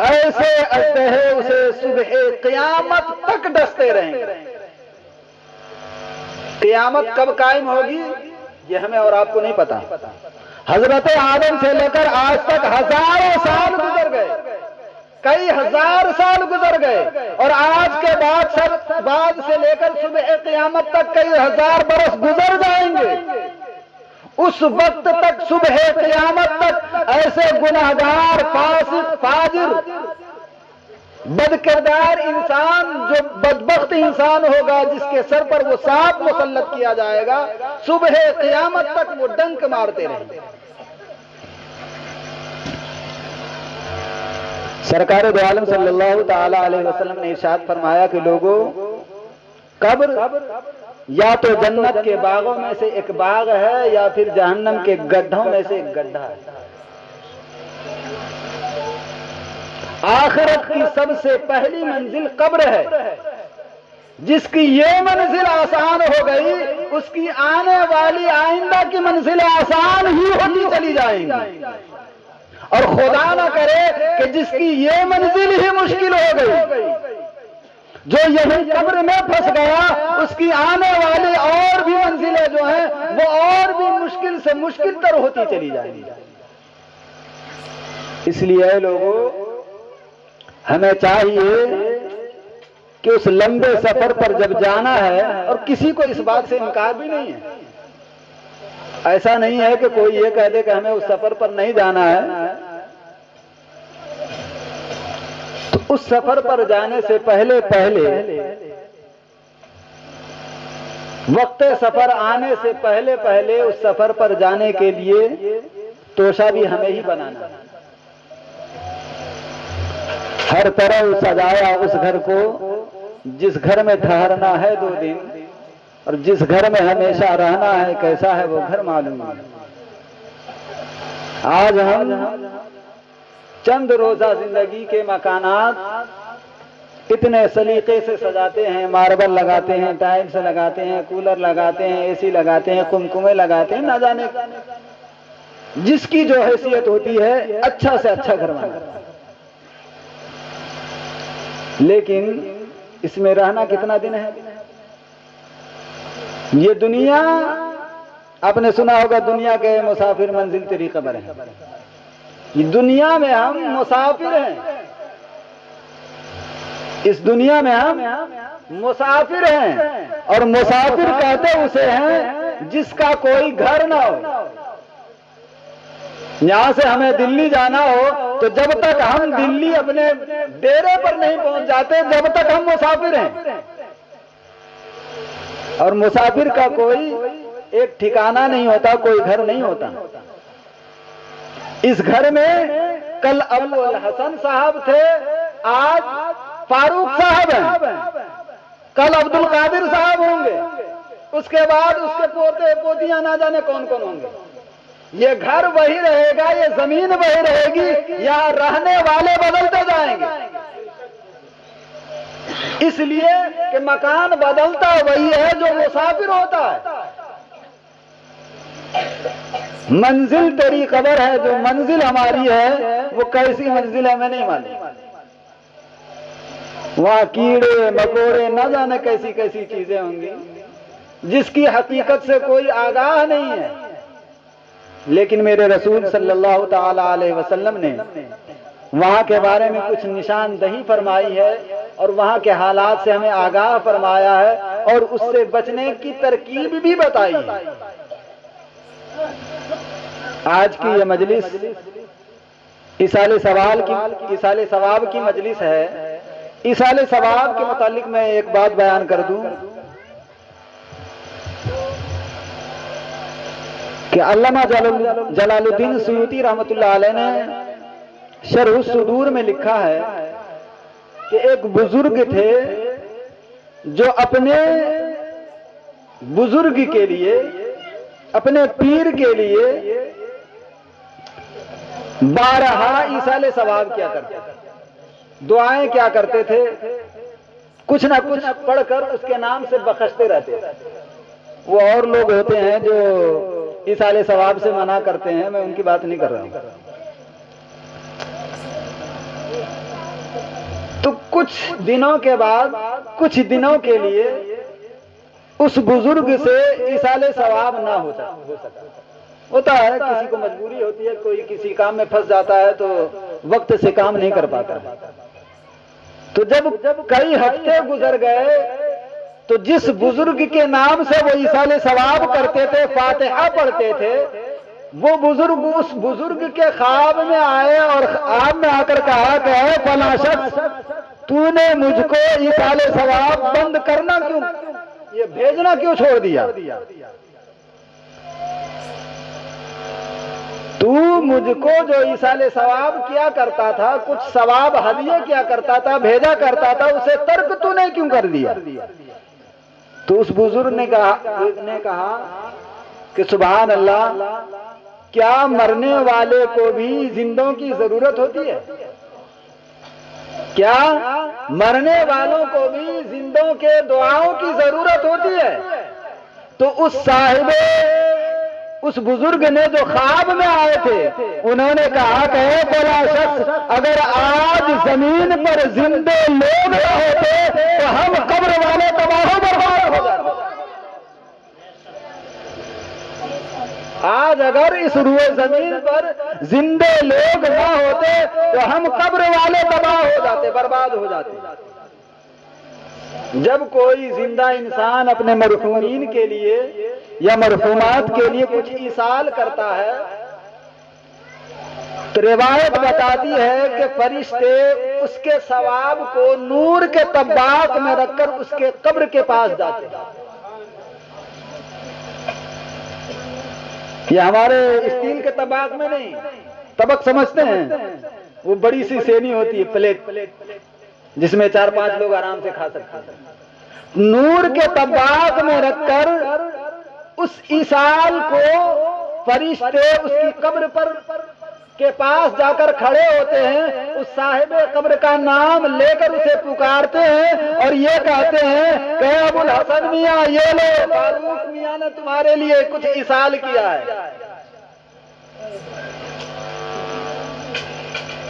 ایسے اژدہے اسے صبح قیامت تک ڈستے رہیں گے۔ قیامت کب قائم ہوگی یہ ہمیں اور آپ کو نہیں پتا، حضرت آدم سے لے کر آج تک ہزاروں سال گزر گئے، کئی ہزار سال گزر گئے، اور آج کے بعد سے لے کر صبح قیامت تک کئی ہزار برس گزر جائیں گے۔ اس وقت تک صبح قیامت تک ایسے گناہگار، فاسق، فاجر، بد کردار انسان، جو بدبخت انسان ہوگا جس کے سر پر وہ سانپ مسلط کیا جائے گا، صبح قیامت تک وہ ڈنک مارتے رہیں گے۔ سرکار دو عالم صلی اللہ تعالی علیہ وسلم نے ارشاد فرمایا کہ لوگوں، قبر یا تو جنت کے باغوں میں سے ایک باغ ہے یا پھر جہنم کے گڈھوں میں سے ایک گڈھا ہے۔ آخرت کی سب سے پہلی منزل قبر ہے، جس کی یہ منزل آسان ہو گئی، اس کی آنے والی آئندہ کی منزلیں آسان ہی ہوتی چلی جائیں گی، اور خدا نہ کرے کہ جس کی یہ منزل ہی مشکل ہو گئی، جو یہی قبر میں پھنس گیا، اس کی آنے والی اور بھی منزلیں جو ہیں وہ اور بھی مشکل سے مشکل تر ہوتی چلی جائیں گی۔ اس لیے اے لوگوں، ہمیں چاہیے کہ اس لمبے سفر پر جب جانا ہے، اور کسی کو اس بات سے انکار بھی نہیں ہے، ایسا نہیں ہے کہ کوئی یہ کہہ دے کہ ہمیں اس سفر پر نہیں جانا ہے، تو اس سفر پر جانے سے پہلے وقت سفر آنے سے پہلے اس سفر پر جانے کے لیے توشہ بھی ہمیں ہی بنانا ہے۔ ہر طرح سجایا اس گھر کو جس گھر میں ٹھہرنا ہے 2 دن، اور جس گھر میں ہمیشہ رہنا ہے کیسا ہے وہ گھر معلوم ہے۔ آج ہم چند روزہ زندگی کے مکانات اتنے سلیقے سے سجاتے ہیں، ماربل لگاتے ہیں، ٹائلس لگاتے ہیں، کولر لگاتے ہیں، اے سی لگاتے ہیں، قمقمے لگاتے ہیں، نہ جانے جس کی جو حیثیت ہوتی ہے اچھا سے اچھا گھر بناتے ہیں، لیکن اس میں رہنا کتنا دن ہے؟ یہ دنیا، آپ نے سنا ہوگا دنیا کے مسافر منزل تیری قبر ہے۔ یہ دنیا میں ہم مسافر ہیں، اس دنیا میں ہم مسافر ہیں، اور مسافر کہتے اسے ہیں جس کا کوئی گھر نہ ہو۔ یہاں سے ہمیں دلی جانا ہو تو جب تک ہم دلی اپنے ڈیرے پر نہیں پہنچ جاتے جب تک ہم مسافر ہیں، اور مسافر کا کوئی ایک ٹھکانہ نہیں ہوتا، کوئی گھر نہیں ہوتا۔ اس گھر میں کل ابو الحسن صاحب تھے، آج فاروق صاحب ہیں، کل عبد القادر صاحب ہوں گے، اس کے بعد اس کے پوتے پوتیاں نہ جانے کون کون ہوں گے۔ یہ گھر وہی رہے گا، یہ زمین وہی رہے گی، یہاں رہنے والے بدلتے جائیں گے۔ اس لیے کہ مکان بدلتا وہی ہے جو مسافر ہوتا ہے۔ منزل تیری قبر ہے، جو منزل ہماری ہے وہ کیسی منزل ہے ہمیں نہیں معلوم، وہاں کیڑے مکوڑے نہ جانے کیسی کیسی چیزیں ہوں گی جس کی حقیقت سے کوئی آگاہ نہیں ہے۔ لیکن میرے رسول صلی اللہ تعالی علیہ وسلم نے وہاں کے بارے میں کچھ نشاندہی فرمائی ہے، اور وہاں کے حالات سے ہمیں آگاہ فرمایا ہے، اور اس سے بچنے کی ترکیب بھی بتائی ہے۔ آج کی یہ مجلس ایصال ثواب کی مجلس ہے۔ ایصال ثواب کے متعلق میں ایک بات بیان کر دوں کہ علامہ جلال الدین سیوطی رحمۃ اللہ علیہ نے شرح الصدور میں لکھا ہے کہ ایک بزرگ تھے جو اپنے بزرگ کے لیے، اپنے پیر کے لیے بارہا ایصال ثواب کیا کرتے تھے، دعائیں کیا کرتے تھے، کچھ نہ کچھ پڑھ کر اس کے نام سے بخشتے رہتے تھے۔ وہ اور لوگ ہوتے ہیں جو ایصال ثواب سے منع کرتے ہیں، میں ان کی بات نہیں کر رہا ہوں۔ تو کچھ دنوں کے بعد، کچھ دنوں کے لیے اس بزرگ سے ایصال ثواب نہ ہو سکا، ہوتا ہے کسی کو مجبوری ہوتی ہے، کوئی کسی کام میں پھنس جاتا ہے تو وقت سے کام نہیں کر پاتا۔ تو جب کئی ہفتے گزر گئے تو جس بزرگ کے نام سے وہ ایصال ثواب کرتے تھے، فاتحہ پڑھتے تھے، وہ بزرگ اس بزرگ کے خواب میں آئے اور خواب میں آ کر کہا کہ اے فلاں شخص، تو نے مجھ کو ایصال ثواب بند کرنا کیوں، یہ بھیجنا کیوں چھوڑ دیا؟ تو مجھ کو جو ایصال ثواب کیا کرتا تھا، کچھ ثواب ہدیہ کیا کرتا تھا، بھیجا کرتا تھا، اسے ترک تو نے کیوں کر دیا؟ تو اس بزرگ نے کہا کہ سبحان اللہ، کیا مرنے والے کو بھی زندوں کی ضرورت ہوتی ہے؟ کیا مرنے والوں کو بھی زندوں کے دعاؤں کی ضرورت ہوتی ہے؟ تو اس بزرگ نے جو خواب میں آئے تھے، انہوں نے کہا کہ اے فلاں شخص، اگر آج زمین پر زندے لوگ نہ ہوتے تو ہم قبر والے تباہ و برباد ہو جاتے۔ آج اگر اس روئے زمین پر زندے لوگ نہ ہوتے تو ہم قبر والے تباہ ہو جاتے، برباد ہو جاتے۔ جب کوئی زندہ انسان اپنے مرحومین کے لیے یا مرحومات کے لیے کچھ ایصال کرتا ہے تو روایت بتاتی ہے کہ فرشتے اس کے ثواب کو نور کے طباق میں رکھ کر اس کے قبر کے پاس جاتے ہیں۔ یہ ہمارے اسٹیل کے طباق میں نہیں، طبق سمجھتے ہیں، وہ بڑی سی سینی ہوتی ہے، پلیٹ، جس میں 4-5 لوگ آرام سے کھا سکتے ہیں۔ نور کے طباق میں رکھ کر اس ایصال کو فرشتے اس کی قبر پر کے پاس جا کر کھڑے ہوتے ہیں، اس صاحب قبر کا نام لے کر اسے پکارتے ہیں اور یہ کہتے ہیں کہ ابو الحسن میاں، یہ لو، فاروق میاں نے تمہارے لیے کچھ ایصال کیا ہے۔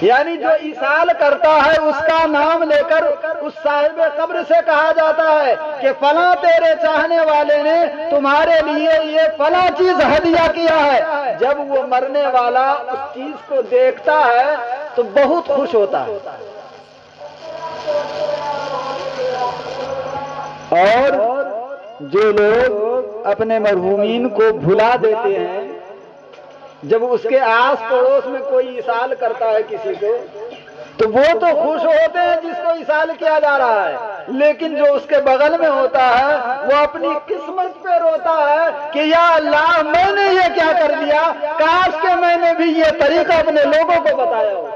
یعنی جو ایصال کرتا ہے اس کا نام لے کر اس صاحب قبر سے کہا جاتا ہے کہ فلاں تیرے چاہنے والے نے تمہارے لیے یہ فلاں چیز ہدیہ کیا ہے۔ جب وہ مرنے والا اس چیز کو دیکھتا ہے تو بہت خوش ہوتا ہے، اور جو لوگ اپنے مرحومین کو بھلا دیتے ہیں، جب اس کے آس پڑوس میں کوئی ایصال کرتا ہے کسی کو تو وہ تو خوش ہوتے ہیں جس کو ایصال کیا جا رہا ہے، لیکن جو اس کے بغل میں ہوتا ہے وہ اپنی قسمت پہ روتا ہے کہ یا اللہ، میں نے یہ کیا کر دیا، کاش کہ میں نے بھی یہ طریقہ اپنے لوگوں کو بتایا ہو۔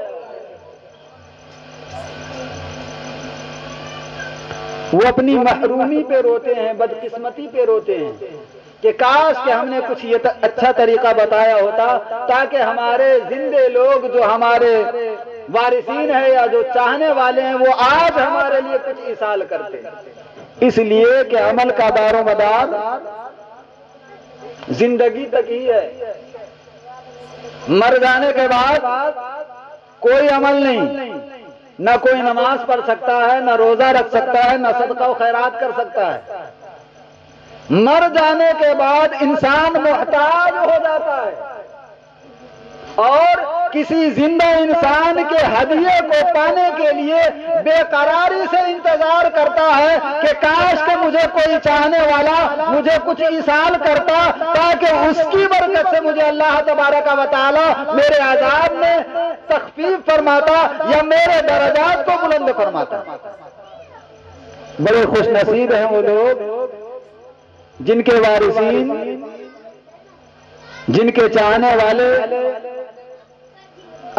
وہ اپنی محرومی پہ روتے ہیں، بدقسمتی پہ روتے ہیں کہ کاش کہ ہم نے کچھ یہ اچھا طریقہ بتایا ہوتا تاکہ ہمارے زندے لوگ جو ہمارے وارثین ہیں یا جو چاہنے والے ہیں وہ آج ہمارے لیے کچھ ایصال کرتے۔ اس لیے کہ عمل کا دار و مدار زندگی تک ہی ہے، مر جانے کے بعد کوئی عمل نہیں، نہ کوئی نماز پڑھ سکتا ہے، نہ روزہ رکھ سکتا ہے، نہ صدقہ و خیرات کر سکتا ہے۔ مر جانے کے بعد انسان محتاج ہو جاتا ہے اور کسی زندہ انسان کے ہدیے کو پانے کے لیے بے قراری سے انتظار کرتا ہے کہ کاش کہ مجھے کوئی چاہنے والا مجھے کچھ ایصال کرتا تاکہ اس کی برکت سے مجھے اللہ تبارک و تعالی میرے عذاب میں تخفیف فرماتا یا میرے درجات کو بلند فرماتا۔ بڑے خوش نصیب ہیں وہ لوگ جن کے وارثین، جن کے چاہنے والے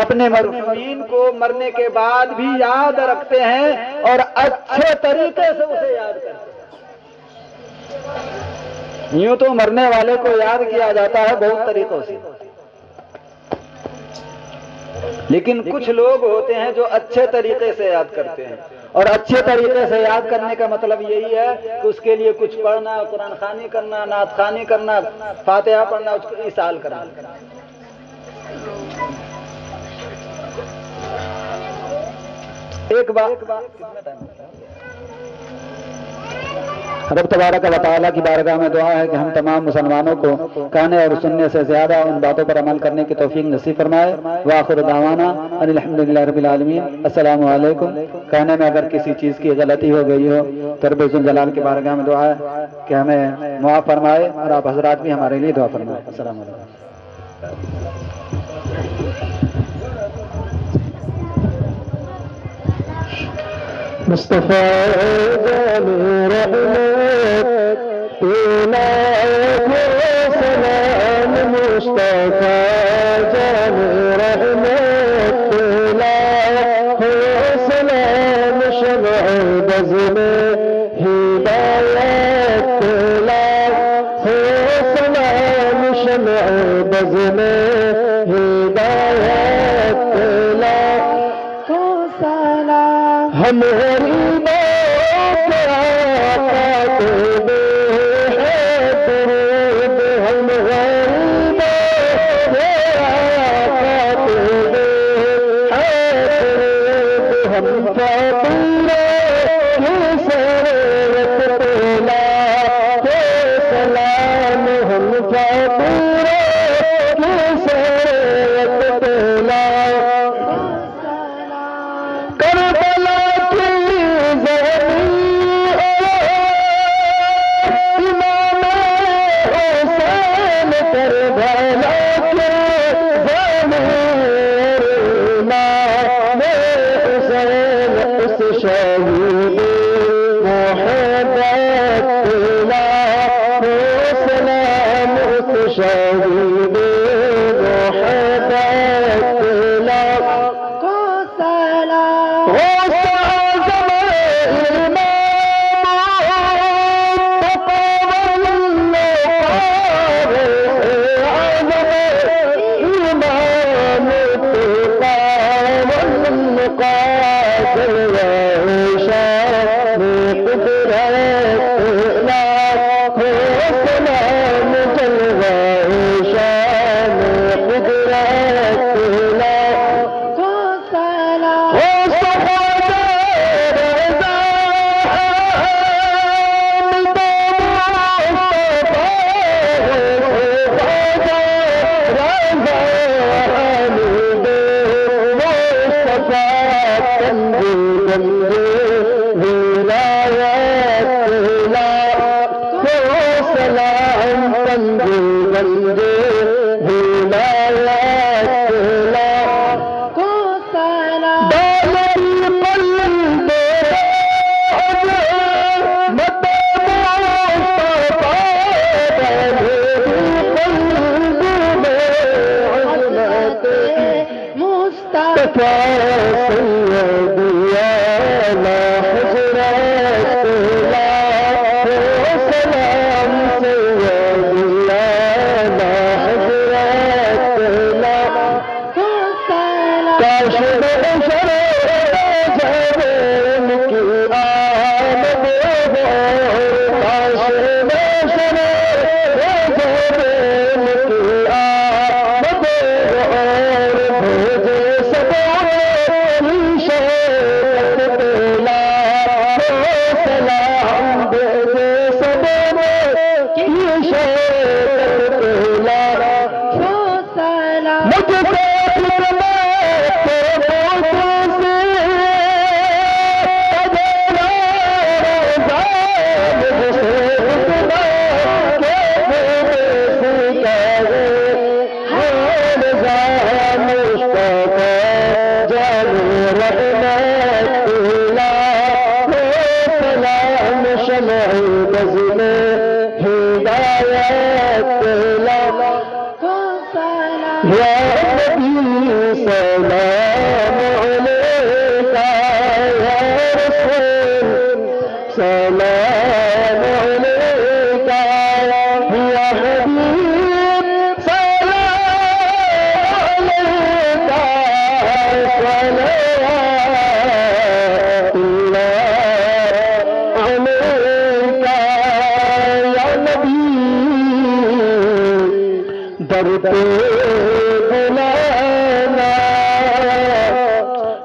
اپنے مرحومین کو مرنے کے بعد بھی یاد رکھتے ہیں اور اچھے طریقے سے اسے یاد کرتے ہیں۔ یوں تو مرنے والے کو یاد کیا جاتا ہے بہت طریقوں سے، لیکن کچھ لوگ ہوتے ہیں جو اچھے طریقے سے یاد کرتے ہیں، اور اچھے طریقے سے یاد کرنے کا مطلب یہی ہے کہ اس کے لیے کچھ پڑھنا، قرآن خوانی کرنا، نعت خوانی کرنا، فاتحہ پڑھنا، اس کو ایصال کرنا۔ ایک بات رب تبارک و تعالیٰ کی بارگاہ میں دعا ہے کہ ہم تمام مسلمانوں کو کہنے اور سننے سے زیادہ ان باتوں پر عمل کرنے کی توفیق نصیب فرمائے۔ وآخر دعوانا ان الحمدللہ رب العالمین۔ السلام علیکم۔ کہنے میں اگر کسی چیز کی غلطی ہو گئی ہو تو رب ذوالجلال کی بارگاہ میں دعا ہے کہ ہمیں معاف فرمائے اور آپ حضرات بھی ہمارے لیے دعا فرمائے۔ السلام علیکم۔ مصطفیٰ جان رحمت تینا سلام مصطفیٰ جان رحمت تینا سلام شمع بز میں ہدایت تینا سلام شمع بز میں ہدایت تینا ہماری بات آقا تیرے ہے درود، ہماری بات آقا تیرے ہے درود، ہم فقیرے کی سرورت تیلا ہے سلام، ہم فقیرے کی سرورت تیلا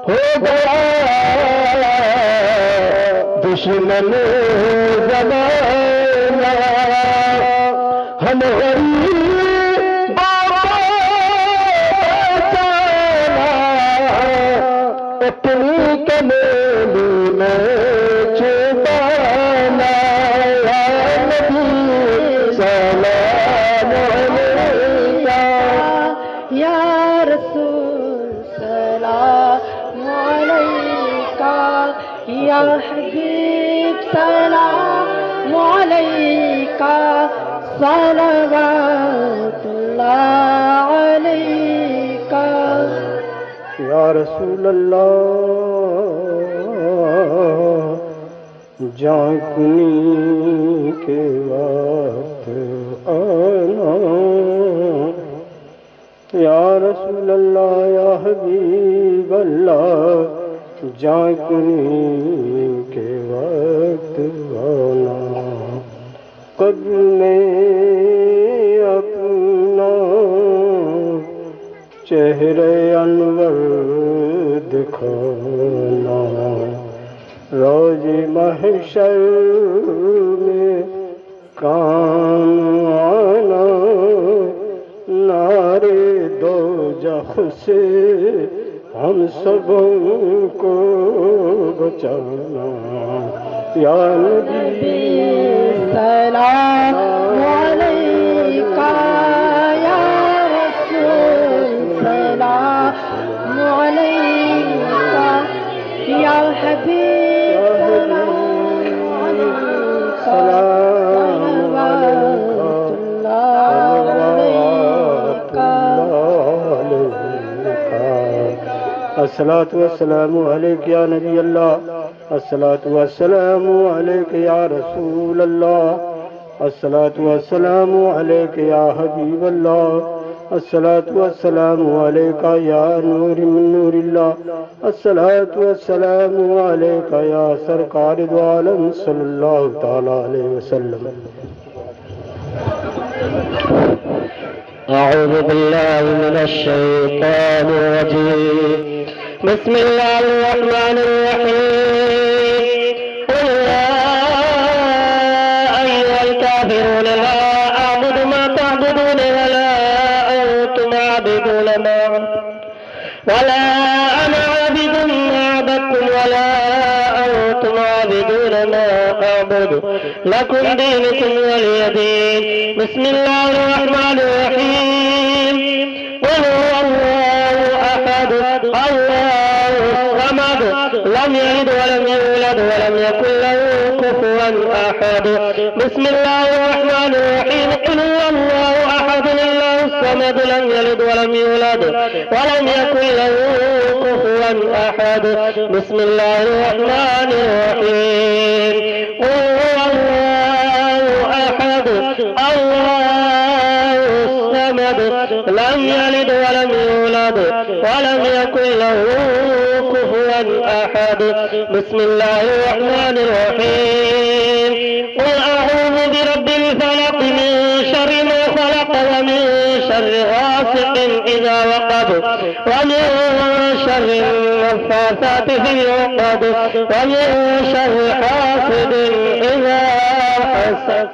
کربلا دشمن زمان حبیب سلام علیک صلوات اللہ علیک یا رسول اللہ جانکنی کے وقت آنا یا رسول اللہ یا حبیب اللہ جانکنی کے وقت آنا قبر میں اپنا چہرے انور دکھانا روز محشر میں کام آنا نارے دوزخ سے ہم سبوں کو بچانا یا نبی سلام علیک یا رسول سلام علیک یا حبیب سلام علیک الصلاة والسلام علیک یا نبی اللہ الصلاة والسلام علیک یا رسول اللہ الصلاة والسلام علیک یا حبیب اللہ الصلاة والسلام علیک یا نور من نور اللہ الصلاة والسلام علیک یا سرکار دو عالم صلی اللہ تعالی علیہ وسلم أعوذ بالله من الشيطان الرجيم بسم الله الرحمن الرحيم قل يا أيها الكافرون لا أعبد ما تعبدون ولا أنتم عابدون ما ولا أنا عابد ما عبدتم ولا أنتم عابدون ما أعبد لكم دينكم ولي دين بسم الله الرحمن الرحيم قل هو الله أحد الله الصمد لم يلد ولم يولد ولم يكن له كفوا أحد بسم الله الرحمن الرحيم قل هو الله أحد الله الصمد لم يلد ولم يولد ولم يكن له كفوا أحد بسم الله الرحمن الرحيم قل هو الله أحد الله الصمد لم يلد ولم يولد ولم يكن له كفوا أحد بسم الله الرحمن الرحيم قل أعوذ برب الفلق من شر ما خلق ومن شر غاسق إذا وقب ومن شر النفاثات في العقد ومن شر حاسد إذا حسد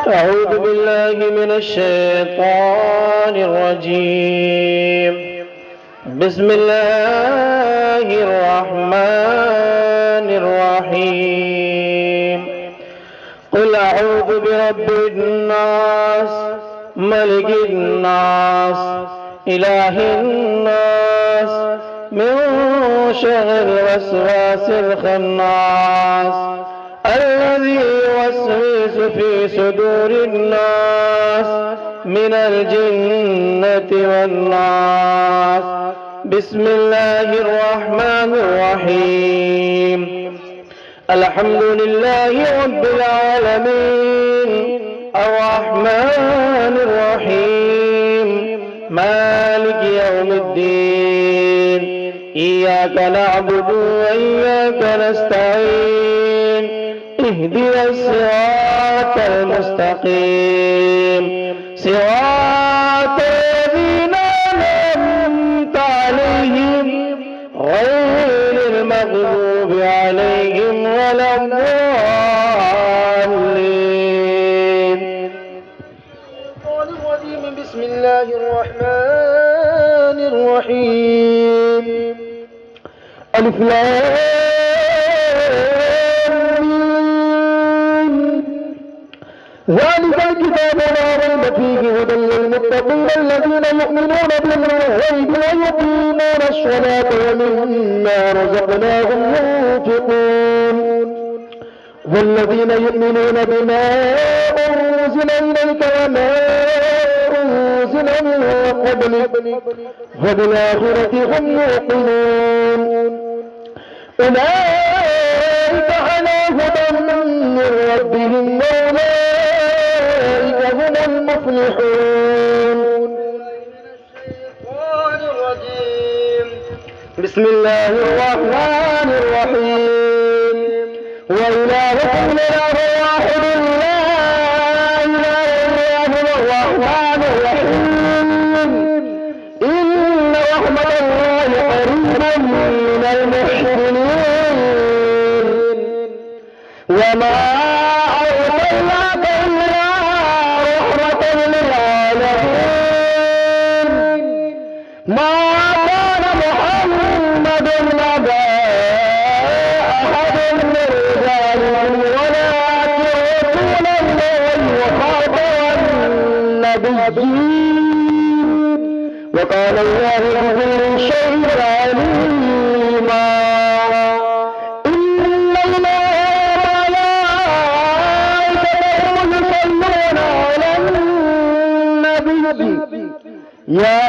أعوذ بالله من الشيطان الرجيم بسم الله الرحمن الرحيم قل أعوذ برب الناس ملك الناس إله الناس من شر الوسواس الخناس الذي يوسوس في صدور الناس من الجنة والناس بسم الله الرحمن الرحيم الحمد لله رب العالمين الرحمن الرحيم مالك يوم الدين إياك نعبد وإياك نستعين اهدنا الصراط المستقيم صراط الذين أنعمت عليهم غير المغضوب عليهم ولا الضالين الله الرحمن الرحيم ألف لام ميم ذلك الكتاب لا ريب فيه هدى للمتقين الذين يؤمنون بالغيب ويقيمون الصلاة ومما رزقناهم ينفقون والذين يؤمنون بما أنزل إليك وما أنزل من قبلك وبالآخرة هم يوقنون أولئك على هدى من ربهم وأولئك هم المفلحون. بسم الله الرحمن الرحيم وإلهكم إله واحد لا إله إلا هو الرحمن الرحيم إن رحمة الله قريب من المحسنين وما أرسلناك إلا رحمة للعالمين ما كان محمد أبا أحد من رجالكم ولكن رسول الله وخاتم النبيين وقال الله بكل شيء عليما إن الله وملائكته يصلون على النبي يا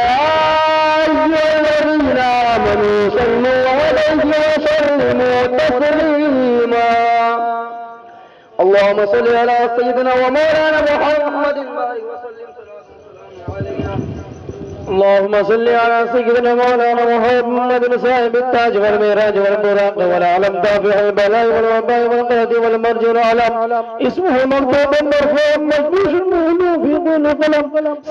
أيها الذين آمنوا صلوا عليه وسلموا تسليما اللهم صل على سيدنا ومولانا محمد اللهم صل على سيدنا مولانا محمد صاحب التاج والميراج والبراق والعلم دافع البلاء والوباء والقهد والمرج والعلم اسمه مكتوب مرفوع مجبوش المهلوف في طول قلم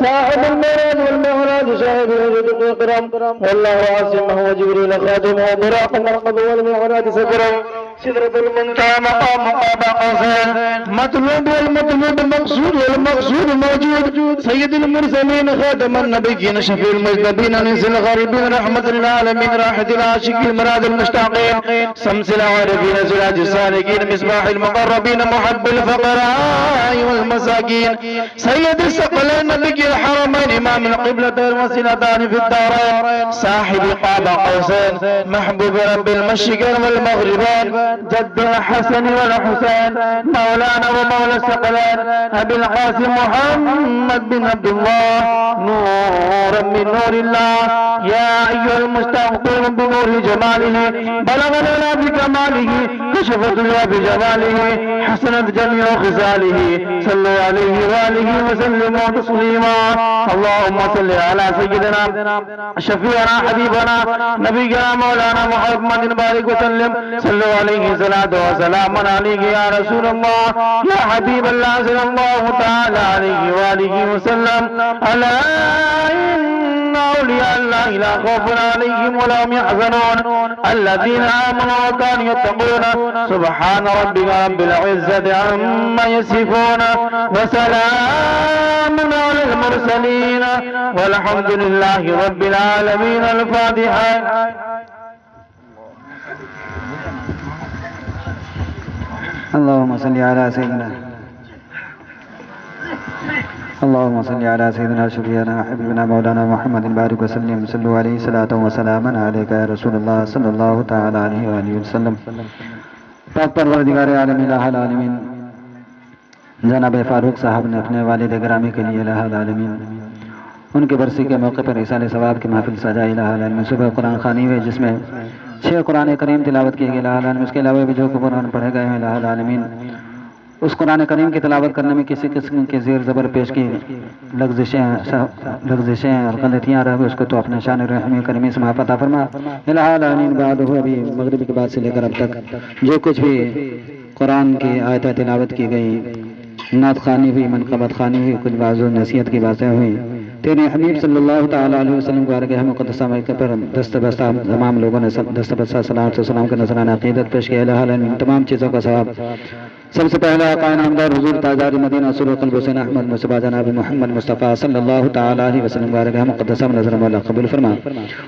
صاحب الميراج والمعراج شاهد وجود الكرم والله عاصمه وجبريل خادمه براق مرقب والمعراج سكرم سدرة المنتهى مقام قاب قوسين مطلوب والمطلوب مقصود والمقصود موجود سيد المرسلين خاتم النبيين شفيع المجنبين انس الغريبين رحمة للعالمين راحة العاشقين مراد المشتاقين شمس العارفين سراج السالكين مصباح المقربين محب الفقراء والمساكين سيد الثقلين نبي الحرمين امام القبلة والوسيلتان في الدارين صاحب قاب قوسين محبوب رب المشرقين والمغربين جد الحسن والحسين مولانا ومولى الثقلين ابي القاسم محمد بن عبد الله نورا من نور الله يا ايها المستغفر بنور جماله بلغنا بكماله كشفت الله بجماله حسنت جميع خصاله صلوا عليه واله وسلموا تسليما اللهم صل على سيدنا شفيعنا حبيبنا نبينا مولانا محمد بارك وسلم صلوا عليه صلاة وسلام عليك يا رسول الله يا حبيب الله صلى الله تعالى عليه وآله وسلم ألا إن أولياء الله لا خوف عليهم ولا هم يحزنون الذين آمنوا وكانوا يتقون سبحان ربك رب العزة عما يصفون وسلام على المرسلين والحمد لله رب العالمين الفاتحة اللهم صل على سيدنا اللهم صل على سيدنا شفيعنا حبيبنا مولانا محمد بارك وسلم صلوا عليه صلاة وسلاما عليك يا رسول الله صلى الله تعالى عليه وآله وسلم پاک پروردگار عالم الہ العالمین جناب فاروق صاحب نے اپنے والد گرامی کے لیے الہ العالمین ان کے برسی کے موقع پر احسان ثواب کی محفل سجائی الہ العالمین صبح قرآن خوانی ہوئی جس میں 6 قرآن کریم تلاوت کیے گئے الہ العالمین اس کے علاوہ بھی جو قرآن پڑھے گئے ہیں الہ العالمین اس قرآن کریم کی تلاوت کرنے میں کسی قسم کی زیر زبر پیش کی لغزشیں اور غلطیاں رہ اس کو تو اپنے شان رحمی کریمی سے معاف عطا فرما الہ العالمین بعد ہو ابھی مغرب کے بعد سے لے کر اب تک جو کچھ بھی قرآن کی آیتیں تلاوت کی گئی نعت خوانی ہوئی منقبت خوانی ہوئی کچھ بعض نصیحت کی باتیں ہوئی تیرے حبیب صلی اللہ تعالیٰ علیہ وسلم کو آرگاہ مقدسہ موقع پر دستبستہ تمام لوگوں نے دستبستہ سلام کا نذرانہ عقیدت پیش کیا الہ العالمین تمام چیزوں کا ثواب سب سے پہلا آقا نامدار حضور تاجدار مدینہ سر قلب حسین احمد مصطفیٰ جناب محمد مصطفیٰ صلی اللہ تعالی علیہ وسلم بارگاہ مقدسہ نظر مولا قبول فرما۔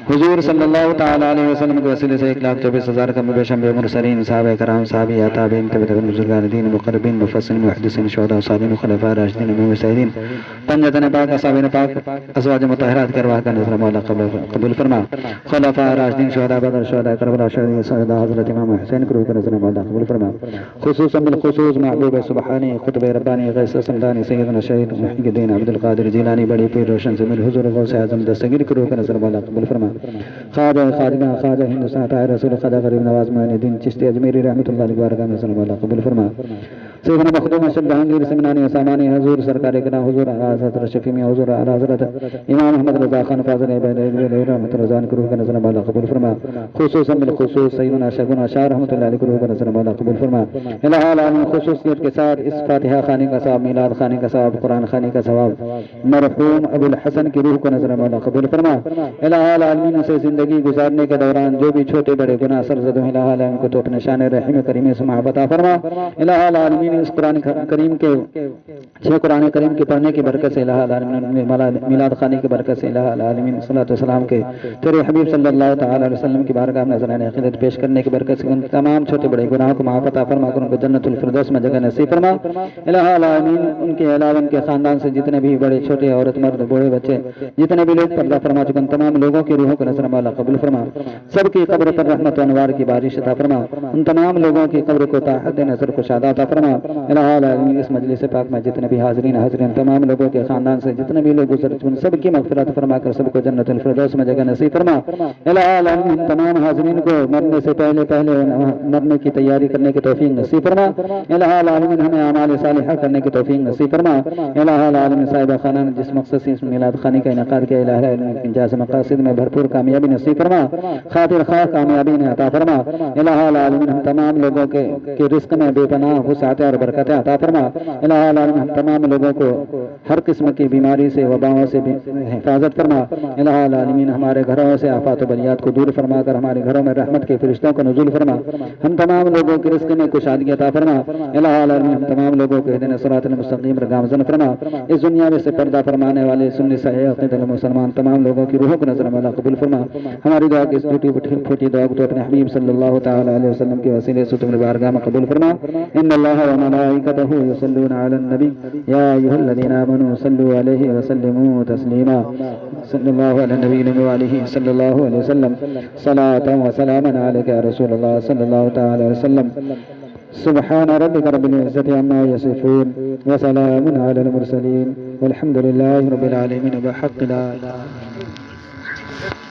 حضور صلی اللہ تعالی علیہ وسلم کے وسیلے سے 1,24,000 کم بیش انبیاء مرسلین صحابہ کرام صحابی تابعین تابعین بزرگان دین مقربین مفسرین محدثین شہداء صالحین خلفاء راشدین مجتہدین پنجتن پاک اصحابین پاک ازواج مطہرات کے ارواح کا نظر مولا قبول فرما۔ خلفاء راشدین شہداء بدر شہداء کربلا شہداء حضرت امام حسین کی روح کا نظر مولا قبول فرما۔ خصوصا بالخصوص محبوب سبحانی قطب ربانی غیث سمدانی سیدنا شہید محی الدین عبد القادر جیلانی بڑی پیر روشن سے مل حضور غوث اعظم دستگیر کی روح کا نظر مولا قبول فرما۔ خواجہ خادمہ خواجہ ہندوستان طاہر رسول خواجہ غریب نواز معین الدین چشتی اجمیری رحمۃ اللہ علیہ بارگاہ میں نظر مولا قبول فرما۔ سیدنا مخدوم اشرف جہانگیر سمنانی سامانی حضور سرکار کرام حضور اعلی حضرت شفیع حضور اعلی حضرت امام محمد رضا خان فاضل رحمۃ اللہ کی روح کا نظر مولا قبول فرما۔ خصوصا بالخصوص سیدنا شگن شاہ رحمۃ اللہ علیہ کی روح کا نظر مولا قبول فرما۔ الہ العالمین خصوصیت کے ساتھ اس فاتحہ خانی کا ثواب، میلاد خانی کا ثواب، قرآن خانی کا ثواب مرحوم ابو الحسن کی روح کو نظر مولا قبول فرما۔ الہ العالمین سے زندگی گزارنے کے دوران جو بھی چھوٹے بڑے گناہ سرزد ہوں الہ العالمین کو تو اپنے شان رحیم کریم سے معاف عطا فرما۔ الہ العالمین اس قرآن کریم کے 6 قرآن کریم کے پڑھنے کی برکت سے الہ العالمین میلاد خانی کی برکت سے الہ العالمین صلی اللہ علیہ وسلم کے تیرے حبیب صلی اللہ تعالی علیہ وسلم کی بارگاہ میں نذرانہ عقیدت پیش کرنے کی برکت سے ان تمام چھوٹے بڑے گناہوں کو معاف عطا فرما کر ان کو جنت الفردوس میں جگہ نصیب فرما۔ الہ العالمین ان کے علاوہ ان کے خاندان سے جتنے بھی بڑے چھوٹے عورت مرد بوڑھے بچے جتنے بھی لوگ پردہ فرما چکے ان تمام لوگوں کی روحوں کو نظر مولا قبول فرما۔ سب کی قبر پر رحمت و انوار کی بارش عطا فرما۔ ان تمام لوگوں کی قبر کو تا حد نظر کشادہ عطا فرما۔ الہ العالمین اس مجلس پاک میں جتنے بھی حاضرین تمام لوگوں کے خاندان سے جتنے بھی لوگ گزر چکے سب کی مغفرت فرما کر سب کو جنت الفردوس میں جگہ نصیب فرما۔ الہ العالمین تمام حاضرین کو مرنے سے پہلے مرنے کی تیاری کرنے کی توفیق نصیب فرما۔ الہ العالمین ہمیں اعمال صالحہ کرنے کی توفیق نصیب فرما۔ الہ العالمین صاحب خانہ نے جس مقصد سے اس میلاد خانی کا انعقاد کیا الہ العالمین انجاز مقاصد میں بھرپور کامیابی نصیب فرما، خاطر خواہ کامیابی نے عطا فرما۔ الہ العالمین ہم تمام لوگوں کے رزق میں بے پناہ وسعت اور برکتیں عطا فرما۔ الہ العالمین ہم تمام لوگوں کو ہر قسم کی بیماری سے وباؤں سے حفاظت فرما۔ الہ العالمین ہمارے گھروں سے آفات و بلیات کو دور فرما کر ہمارے گھروں میں رحمت کے فرشتوں کو نزول فرما۔ ہم تمام لوگوں کے رزق میں کشادگی عطا فرما۔ الہ العالمین ہم تمام لوگوں کو اہدنا الصراط المستقیم پر گامزن فرما۔ اس دنیا میں سے پردہ فرمانے والے سنی صحیح عقیدت مسلمان تمام لوگوں کی روحوں کو نظر مولا قبول فرما۔ ہماری دعا کی اس ٹوٹی پھوٹی دعا کو تو اپنے حبیب صلی اللہ تعالی علیہ وسلم کے وسیلے سے تمہاری بارگاہ میں قبول فرما۔ ان اللہ و ملائکتہ یصلون علی النبی یا ایھا الذین آمنوا صلوا علیہ وسلموا تسلیما صلی اللہ علی النبی و آلہ صلی اللہ علیہ وسلم صلاۃ و سلاما علیک یا رسول اللہ صلی اللہ تعالی علیہ وسلم۔ سبحان ربک رب العزة عما یصفون وسلام علی المرسلین والحمد للہ رب العالمین بحق لا الہ الا اللہ۔